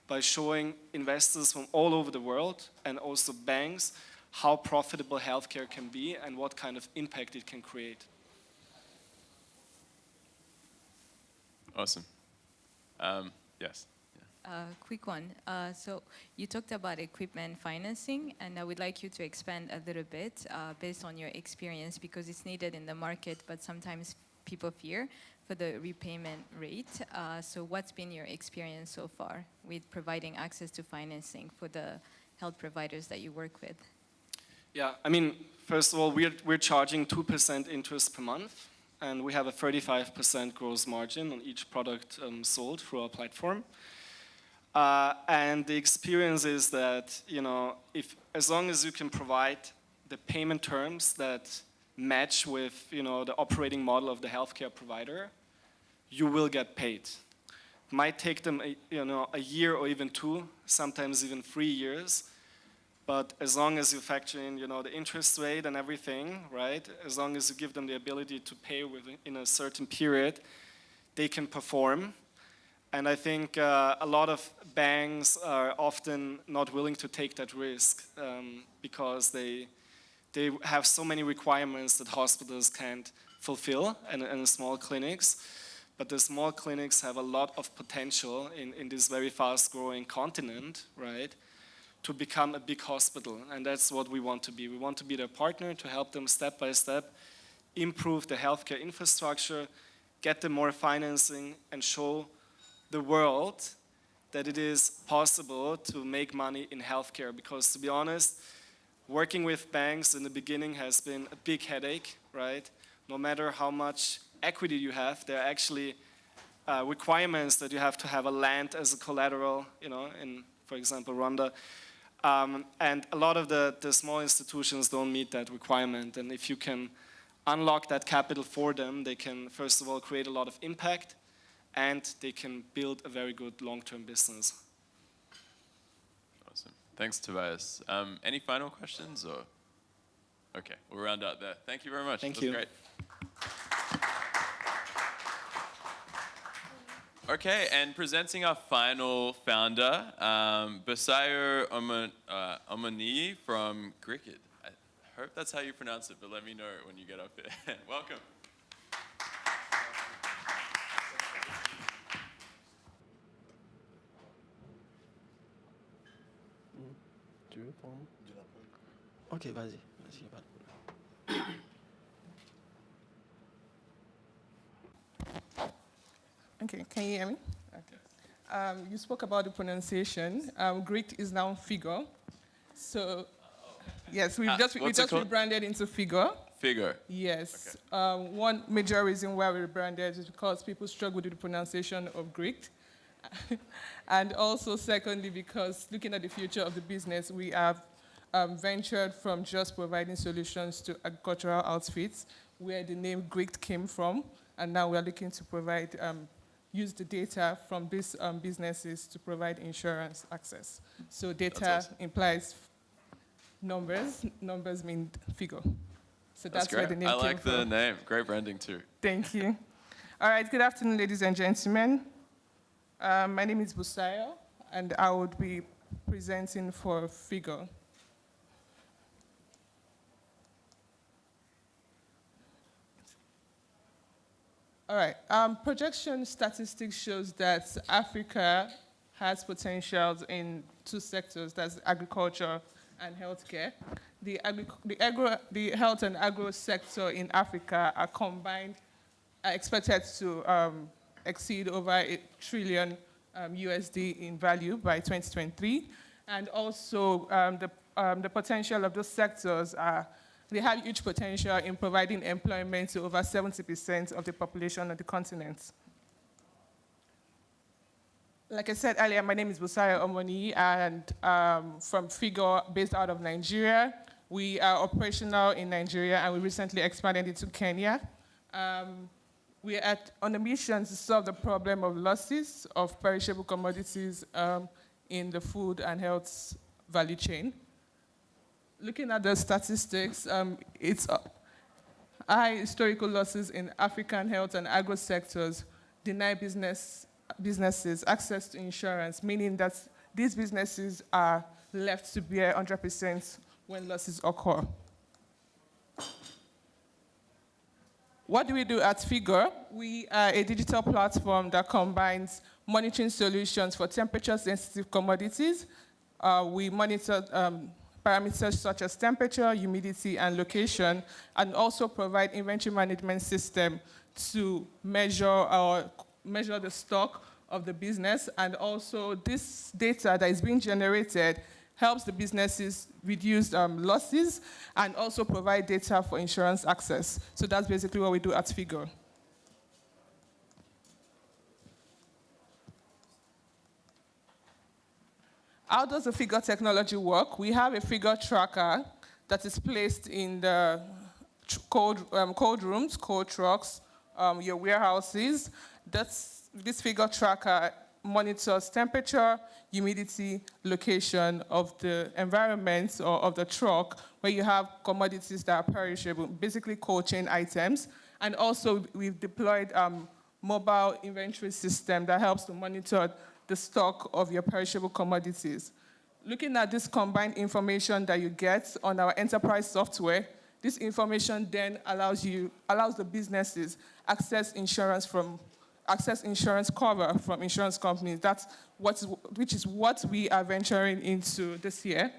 by showing investors from all over the world and also banks how profitable healthcare can be and what kind of impact it can create. Awesome. Yes. Quick one. So you talked about equipment financing, and I would like you to expand a little bit based on your experience, because it's needed in the market, but sometimes people fear for the repayment rate. So what's been your experience so far with providing access to financing for the health providers that you work with? Yeah, I mean, first of all, we're charging 2% interest per month, and we have a 35% gross margin on each product sold through our platform. And the experience is that, as long as you can provide the payment terms that match with, the operating model of the healthcare provider, you will get paid. It might take them, a year or even 2, sometimes even 3 years. But as long as you factor in, the interest rate and everything, right? As long as you give them the ability to pay within a certain period, they can perform. And I think a lot of banks are often not willing to take that risk because they have so many requirements that hospitals can't fulfill and small clinics. But the small clinics have a lot of potential in this very fast-growing continent, right, to become a big hospital. And that's what we want to be. We want to be their partner to help them step by step improve the healthcare infrastructure, get them more financing, and show the world that it is possible to make money in healthcare. Because to be honest, working with banks in the beginning has been a big headache, right? No matter how much equity you have, there are actually requirements that you have to have a land as a collateral, in, for example, Rwanda. And a lot of the small institutions don't meet that requirement. And if you can unlock that capital for them, they can, first of all, create a lot of impact, and they can build a very good long-term business. Awesome. Thanks, Tobias. Any final questions? Or? Okay, we'll round out there. Thank you very much. Thank That was you. Great. Okay, and presenting our final founder, Basayo Omani from Cricket. I hope that's how you pronounce it, but let me know when you get up there. Welcome. Tu veux prendre? Ok, vas-y. Okay, can you hear me? Okay. You spoke about the pronunciation. Greek is now Figure. So, yes, we just rebranded into Figure. Figure. Yes. Okay. One major reason why we rebranded is because people struggle with the pronunciation of Greek. And also, secondly, because looking at the future of the business, we have ventured from just providing solutions to agricultural outfits, where the name Greek came from, and now we're looking to provide, use the data from these businesses to provide insurance access. So data awesome. Implies numbers, numbers mean figure. So that's where the name came from. I like the name, great branding too. Thank you. All right, good afternoon, ladies and gentlemen. My name is Busayo, and I would be presenting for Figure. All right, projection statistics shows that Africa has potentials in 2 sectors, that's agriculture and healthcare. The health and agro sector in Africa are combined, are expected to exceed over $1 trillion USD in value by 2023. And also the potential of those sectors are, they have huge potential in providing employment to over 70% of the population of the continent. Like I said earlier, my name is Busayo Omoni, and from Figure, based out of Nigeria. We are operational in Nigeria, and we recently expanded into Kenya. We are on a mission to solve the problem of losses of perishable commodities in the food and health value chain. Looking at the statistics, it's high historical losses in African health and agro sectors deny businesses access to insurance, meaning that these businesses are left to bear 100% when losses occur. What do we do at Figure? We are a digital platform that combines monitoring solutions for temperature-sensitive commodities. We monitor parameters such as temperature, humidity, and location, and also provide inventory management system to measure the stock of the business. And also this data that is being generated helps the businesses reduce losses and also provide data for insurance access. So that's basically what we do at Figure. How does the Figure technology work? We have a Figure tracker that is placed in the cold rooms, cold trucks, your warehouses. This Figure tracker monitors temperature, humidity, location of the environment or of the truck where you have commodities that are perishable, basically cold chain items. And also we've deployed mobile inventory system that helps to monitor the stock of your perishable commodities. Looking at this combined information that you get on our enterprise software, this information then allows the businesses access insurance cover from insurance companies. Which is what we are venturing into this year.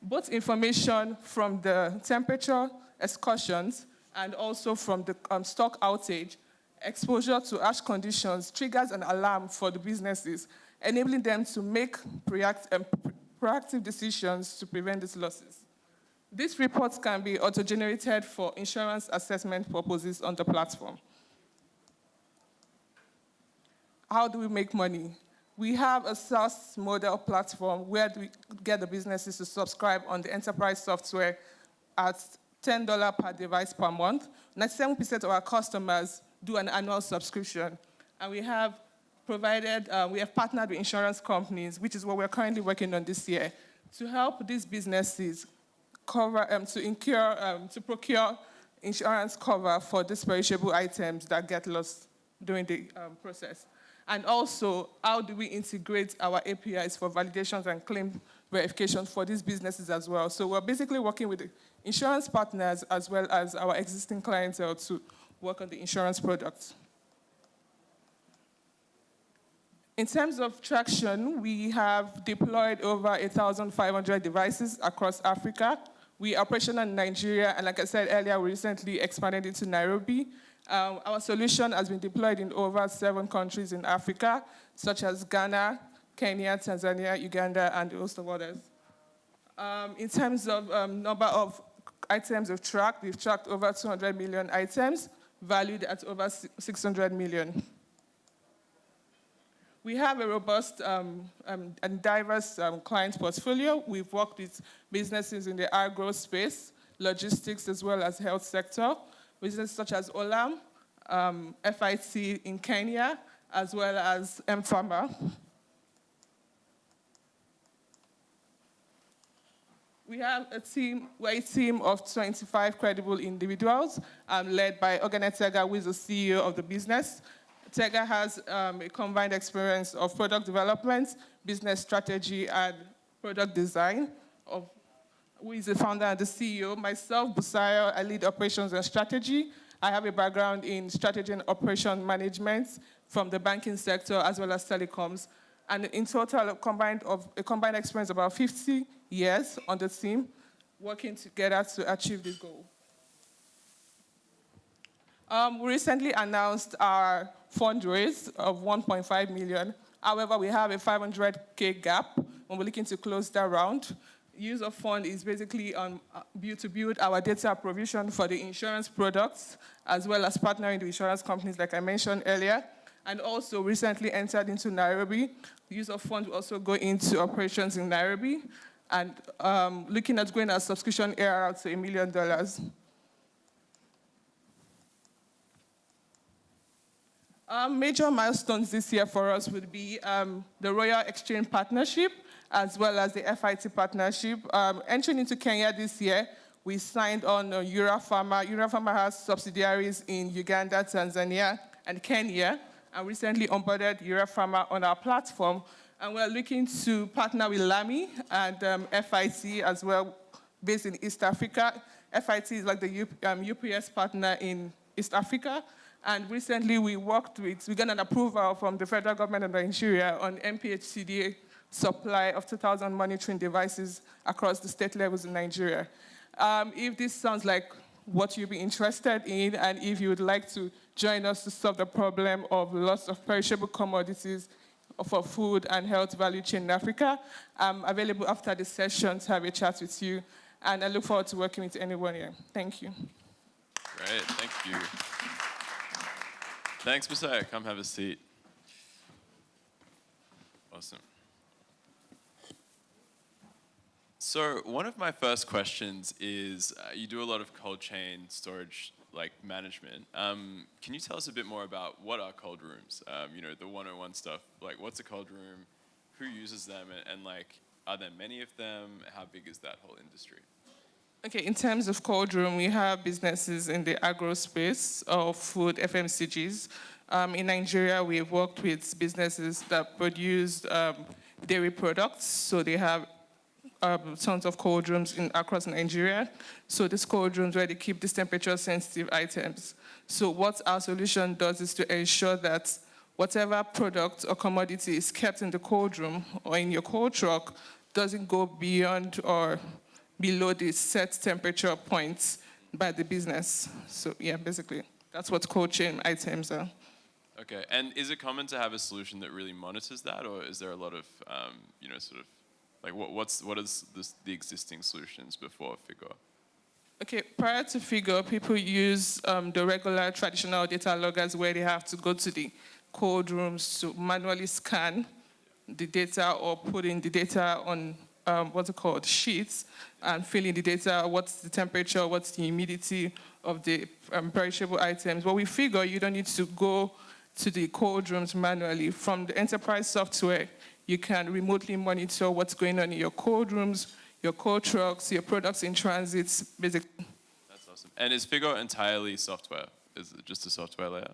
Both information from the temperature excursions and also from the stock outage, exposure to harsh conditions triggers an alarm for the businesses, enabling them to make proactive decisions to prevent these losses. These reports can be auto-generated for insurance assessment purposes on the platform. How do we make money? We have a SaaS model platform where we get the businesses to subscribe on the enterprise software at $10 per device per month. 97% of our customers do an annual subscription. And we have partnered with insurance companies, which is what we're currently working on this year, to help these businesses to procure insurance cover for these perishable items that get lost during the process. And also, how do we integrate our APIs for validations and claim verification for these businesses as well? So we're basically working with the insurance partners as well as our existing clientele to work on the insurance products. In terms of traction, we have deployed over 1,500 devices across Africa. We are operational in Nigeria, and like I said earlier, we recently expanded into Nairobi. Our solution has been deployed in over 7 countries in Africa, such as Ghana, Kenya, Tanzania, Uganda, and a host of others. In terms of number of items we've tracked over 200 million items, valued at over 600 million. We have a robust and diverse client portfolio. We've worked with businesses in the agro space, logistics, as well as health sector. Businesses such as Olam, FIT in Kenya, as well as M-Pharma. We have a team of 25 credible individuals led by Ogene Tega, who is the CEO of the business. Tega has a combined experience of product development, business strategy, and product design. Who is the founder and the CEO. Myself, Busayo, I lead operations and strategy. I have a background in strategy and operation management from the banking sector as well as telecoms. And in total, a combined experience about 50 years on the team, working together to achieve this goal. We recently announced our fundraise of 1.5 million. However, we have a 500K gap when we're looking to close that round. Use of fund is basically to build our data provision for the insurance products, as well as partnering with insurance companies, like I mentioned earlier. and also recently entered into Nairobi. The use of funds will also go into operations in Nairobi, and looking at going at subscription ARR to $1 million. Major milestones this year for us would be the Royal Exchange Partnership, as well as the FIT Partnership. Entering into Kenya this year, we signed on Eurapharma. Eurapharma has subsidiaries in Uganda, Tanzania, and Kenya, and recently onboarded Eurapharma on our platform. And we're looking to partner with LAMI and FIT as well, based in East Africa. FIT is like the UPS partner in East Africa. And recently we got an approval from the federal government of Nigeria on MPHCDA supply of 2,000 monitoring devices across the state levels in Nigeria. If this sounds like what you'd be interested in, and if you would like to join us to solve the problem of loss of perishable commodities for food and health value chain in Africa, I'm available after the session to have a chat with you, and I look forward to working with anyone here. Thank you. Great, thank you. Thanks, Messiah. Come have a seat. Awesome. So one of my first questions is, you do a lot of cold chain storage management. Can you tell us a bit more about what are cold rooms? The 101 stuff, what's a cold room, who uses them, and are there many of them? How big is that whole industry? Okay, in terms of cold room, we have businesses in the agro space of food, FMCGs. In Nigeria, we've worked with businesses that produce dairy products, so they have tons of cold rooms across Nigeria. So these cold rooms where they keep these temperature-sensitive items. So what our solution does is to ensure that whatever product or commodity is kept in the cold room or in your cold truck doesn't go beyond or below the set temperature points by the business. So yeah, basically, that's what cold chain items are. Okay, and is it common to have a solution that really monitors that, or is there a lot of, what is the existing solutions before Figure? Okay, prior to Figure, people use the regular traditional data loggers where they have to go to the cold rooms to manually scan the data or put in the data on sheets, and fill in the data, what's the temperature, what's the humidity of the perishable items. But with Figure, you don't need to go to the cold rooms manually. From the enterprise software, you can remotely monitor what's going on in your cold rooms, your cold trucks, your products in transit, basically. That's awesome. And is Figure entirely software? Is it just a software layer?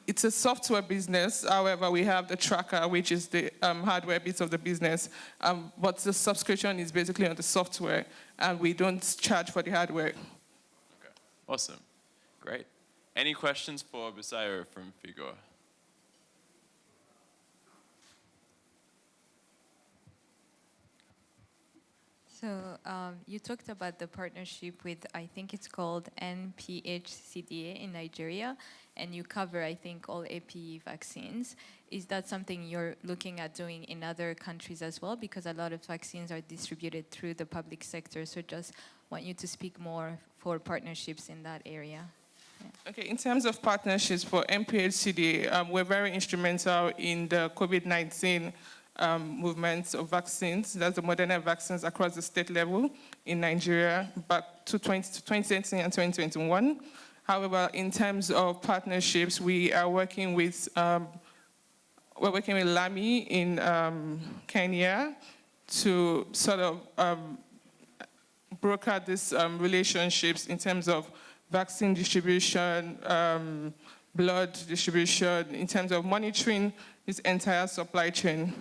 It's a software business. However, we have the tracker, which is the hardware bit of the business. But the subscription is basically on the software, and we don't charge for the hardware. Okay, awesome. Great. Any questions for Bisayo from Figure? So you talked about the partnership with, I think it's called NPHCDA in Nigeria, and you cover, I think, all APE vaccines. Is that something you're looking at doing in other countries as well? Because a lot of vaccines are distributed through the public sector, so just want you to speak more for partnerships in that area. Yeah. Okay, in terms of partnerships for NPHCDA, we're very instrumental in the COVID-19 movements of vaccines. That's the Moderna vaccines across the state level in Nigeria back to 2020 and 2021. However, in terms of partnerships, we are working with LAMI in Kenya to sort of broker these relationships in terms of vaccine distribution, blood distribution, in terms of monitoring this entire supply chain.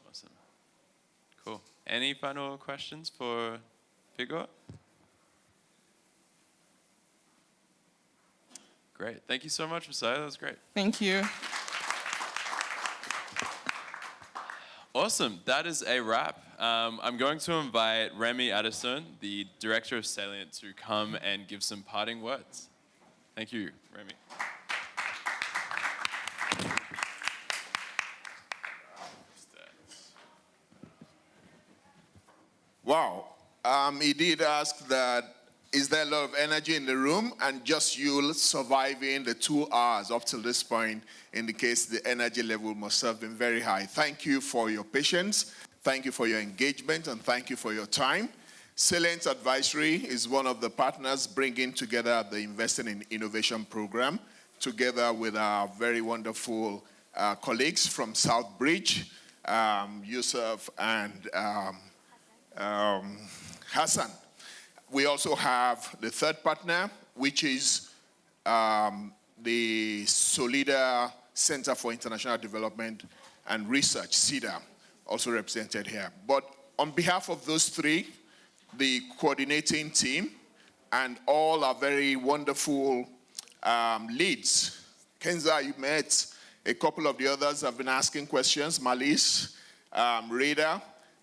Awesome. Cool. Any final questions for Figure? Great. Thank you so much, Messiah. That was great. Thank you. Awesome. That is a wrap. I'm going to invite Remy Addison, the Director of Salient, to come and give some parting words. Thank you, Remy. Wow. He did ask that Is there a lot of energy in the room? And just you surviving the 2 hours up till this point indicates the energy level must have been very high. Thank you for your patience. Thank you for your engagement. And thank you for your time. Salient Advisory is one of the partners bringing together the Investing in Innovation program, together with our very wonderful colleagues from Southbridge, Yusuf and Hassan. We also have the third partner, which is the Solida Center for International Development and Research, CIDA, also represented here. But on behalf of those three, the coordinating team, and all our very wonderful leads. Kenza, you met. A couple of the others have been asking questions. Malis, Rada.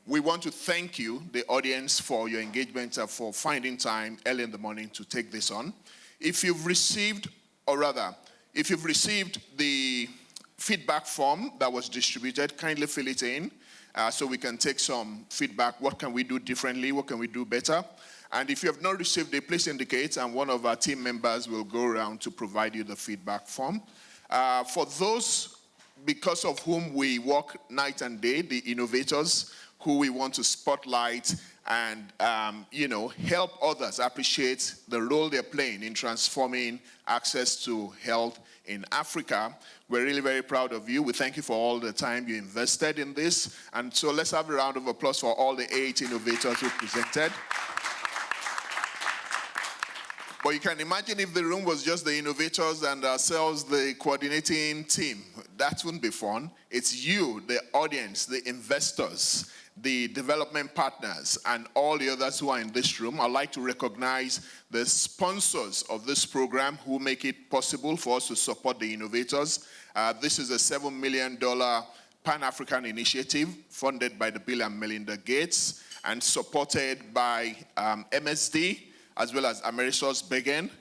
We want to thank you, the audience, for your engagement, for finding time early in the morning to take this on. If you've received, or rather, if you've received the feedback form that was distributed, kindly fill it in so we can take some feedback. What can we do differently? What can we do better? And if you have not received it, please indicate, and one of our team members will go around to provide you the feedback form. For those because of whom we work night and day, the innovators, who we want to spotlight and help others appreciate the role they're playing in transforming access to health in Africa. We're really very proud of you. We thank you for all the time you invested in this. And so let's have a round of applause for all the 8 innovators who presented. But you can imagine if the room was just the innovators and ourselves, the coordinating team. That wouldn't be fun. It's you, the audience, the investors, the development partners, and all the others who are in this room. I'd like to recognize the sponsors of this program who make it possible for us to support the innovators. This is a $7 million Pan-African initiative funded by the Bill and Melinda Gates and supported by MSD, as well as Amerisource Begin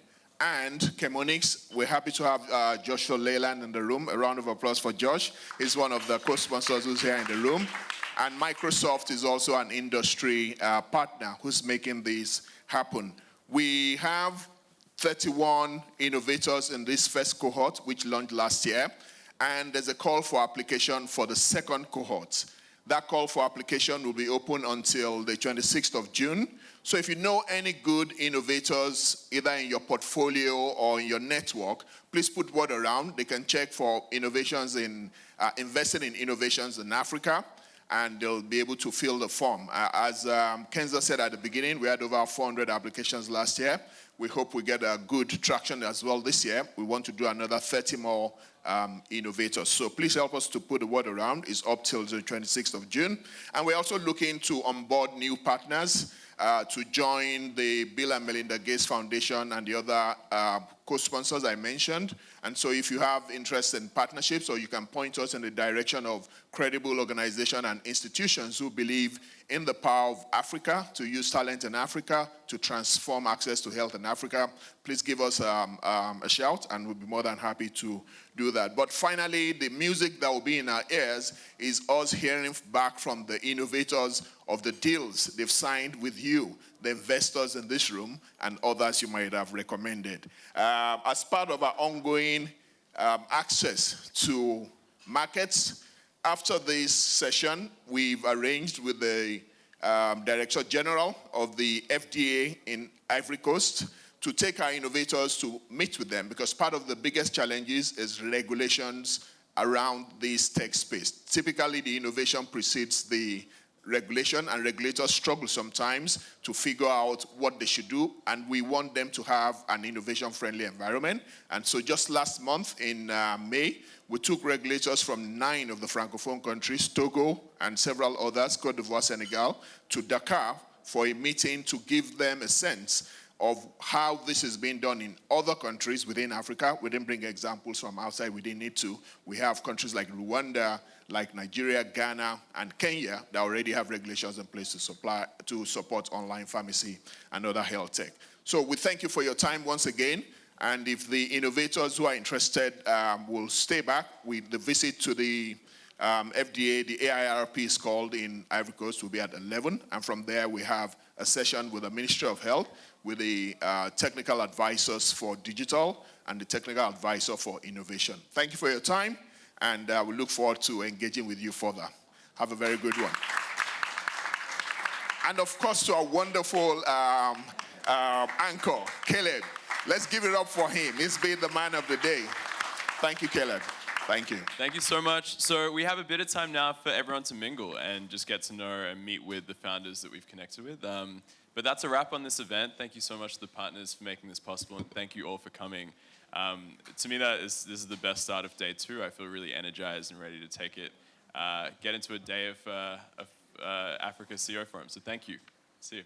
and Chemonix. We're happy to have Joshua Leyland in the room. A round of applause for Josh. He's one of the co-sponsors who's here in the room. And Microsoft is also an industry partner who's making this happen. We have 31 innovators in this first cohort, which launched last year. And there's a call for application for the second cohort. That call for application will be open until the 26th of June. So if you know any good innovators, either in your portfolio or in your network, please put word around. They can check for innovations in investing in innovations in Africa, and they'll be able to fill the form. As Kenza said at the beginning, we had over 400 applications last year. We hope we get a good traction as well this year. We want to do another 30 more innovators. So please help us to put the word around. It's up till the 26th of June. And we're also looking to onboard new partners to join the Bill and Melinda Gates Foundation and the other co-sponsors I mentioned. And so if you have interest in partnerships, or you can point us in the direction of credible organizations and institutions who believe in the power of Africa, to use talent in Africa, to transform access to health in Africa, please give us a shout, and we'll be more than happy to do that. But finally, the music that will be in our ears is us hearing back from the innovators of the deals they've signed with you, the investors in this room, and others you might have recommended. As part of our ongoing access to markets, after this session, we've arranged with the Director General of the FDA in Ivory Coast to take our innovators to meet with them, because part of the biggest challenges is regulations around this tech space. Typically, the innovation precedes the regulation, and regulators struggle sometimes to figure out what they should do, and we want them to have an innovation-friendly environment. And so just last month in May, we took regulators from 9 of the Francophone countries, Togo and several others, Cote d'Ivoire, Senegal, to Dakar for a meeting to give them a sense of how this is being done in other countries within Africa. We didn't bring examples from outside. We didn't need to. We have countries like Rwanda, like Nigeria, Ghana, and Kenya that already have regulations in place to support online pharmacy and other health tech. So we thank you for your time once again. And if the innovators who are interested will stay back with the visit to the FDA, the AIRP is called in Ivory Coast, will be at 11. And from there, we have a session with the Ministry of Health, with the technical advisors for digital and the technical advisor for innovation. Thank you for your time, and we look forward to engaging with you further. Have a very good one. And of course, to our wonderful anchor, Caleb. Let's give it up for him. He's been the man of the day. Thank you, Caleb. Thank you. Thank you so much. So we have a bit of time now for everyone to mingle and just get to know and meet with the founders that we've connected with. But that's a wrap on this event. Thank you so much to the partners for making this possible, and thank you all for coming. To me, this is the best start of day 2. I feel really energized and ready to take it, get into a day of Africa CEO Forum. So thank you. See you.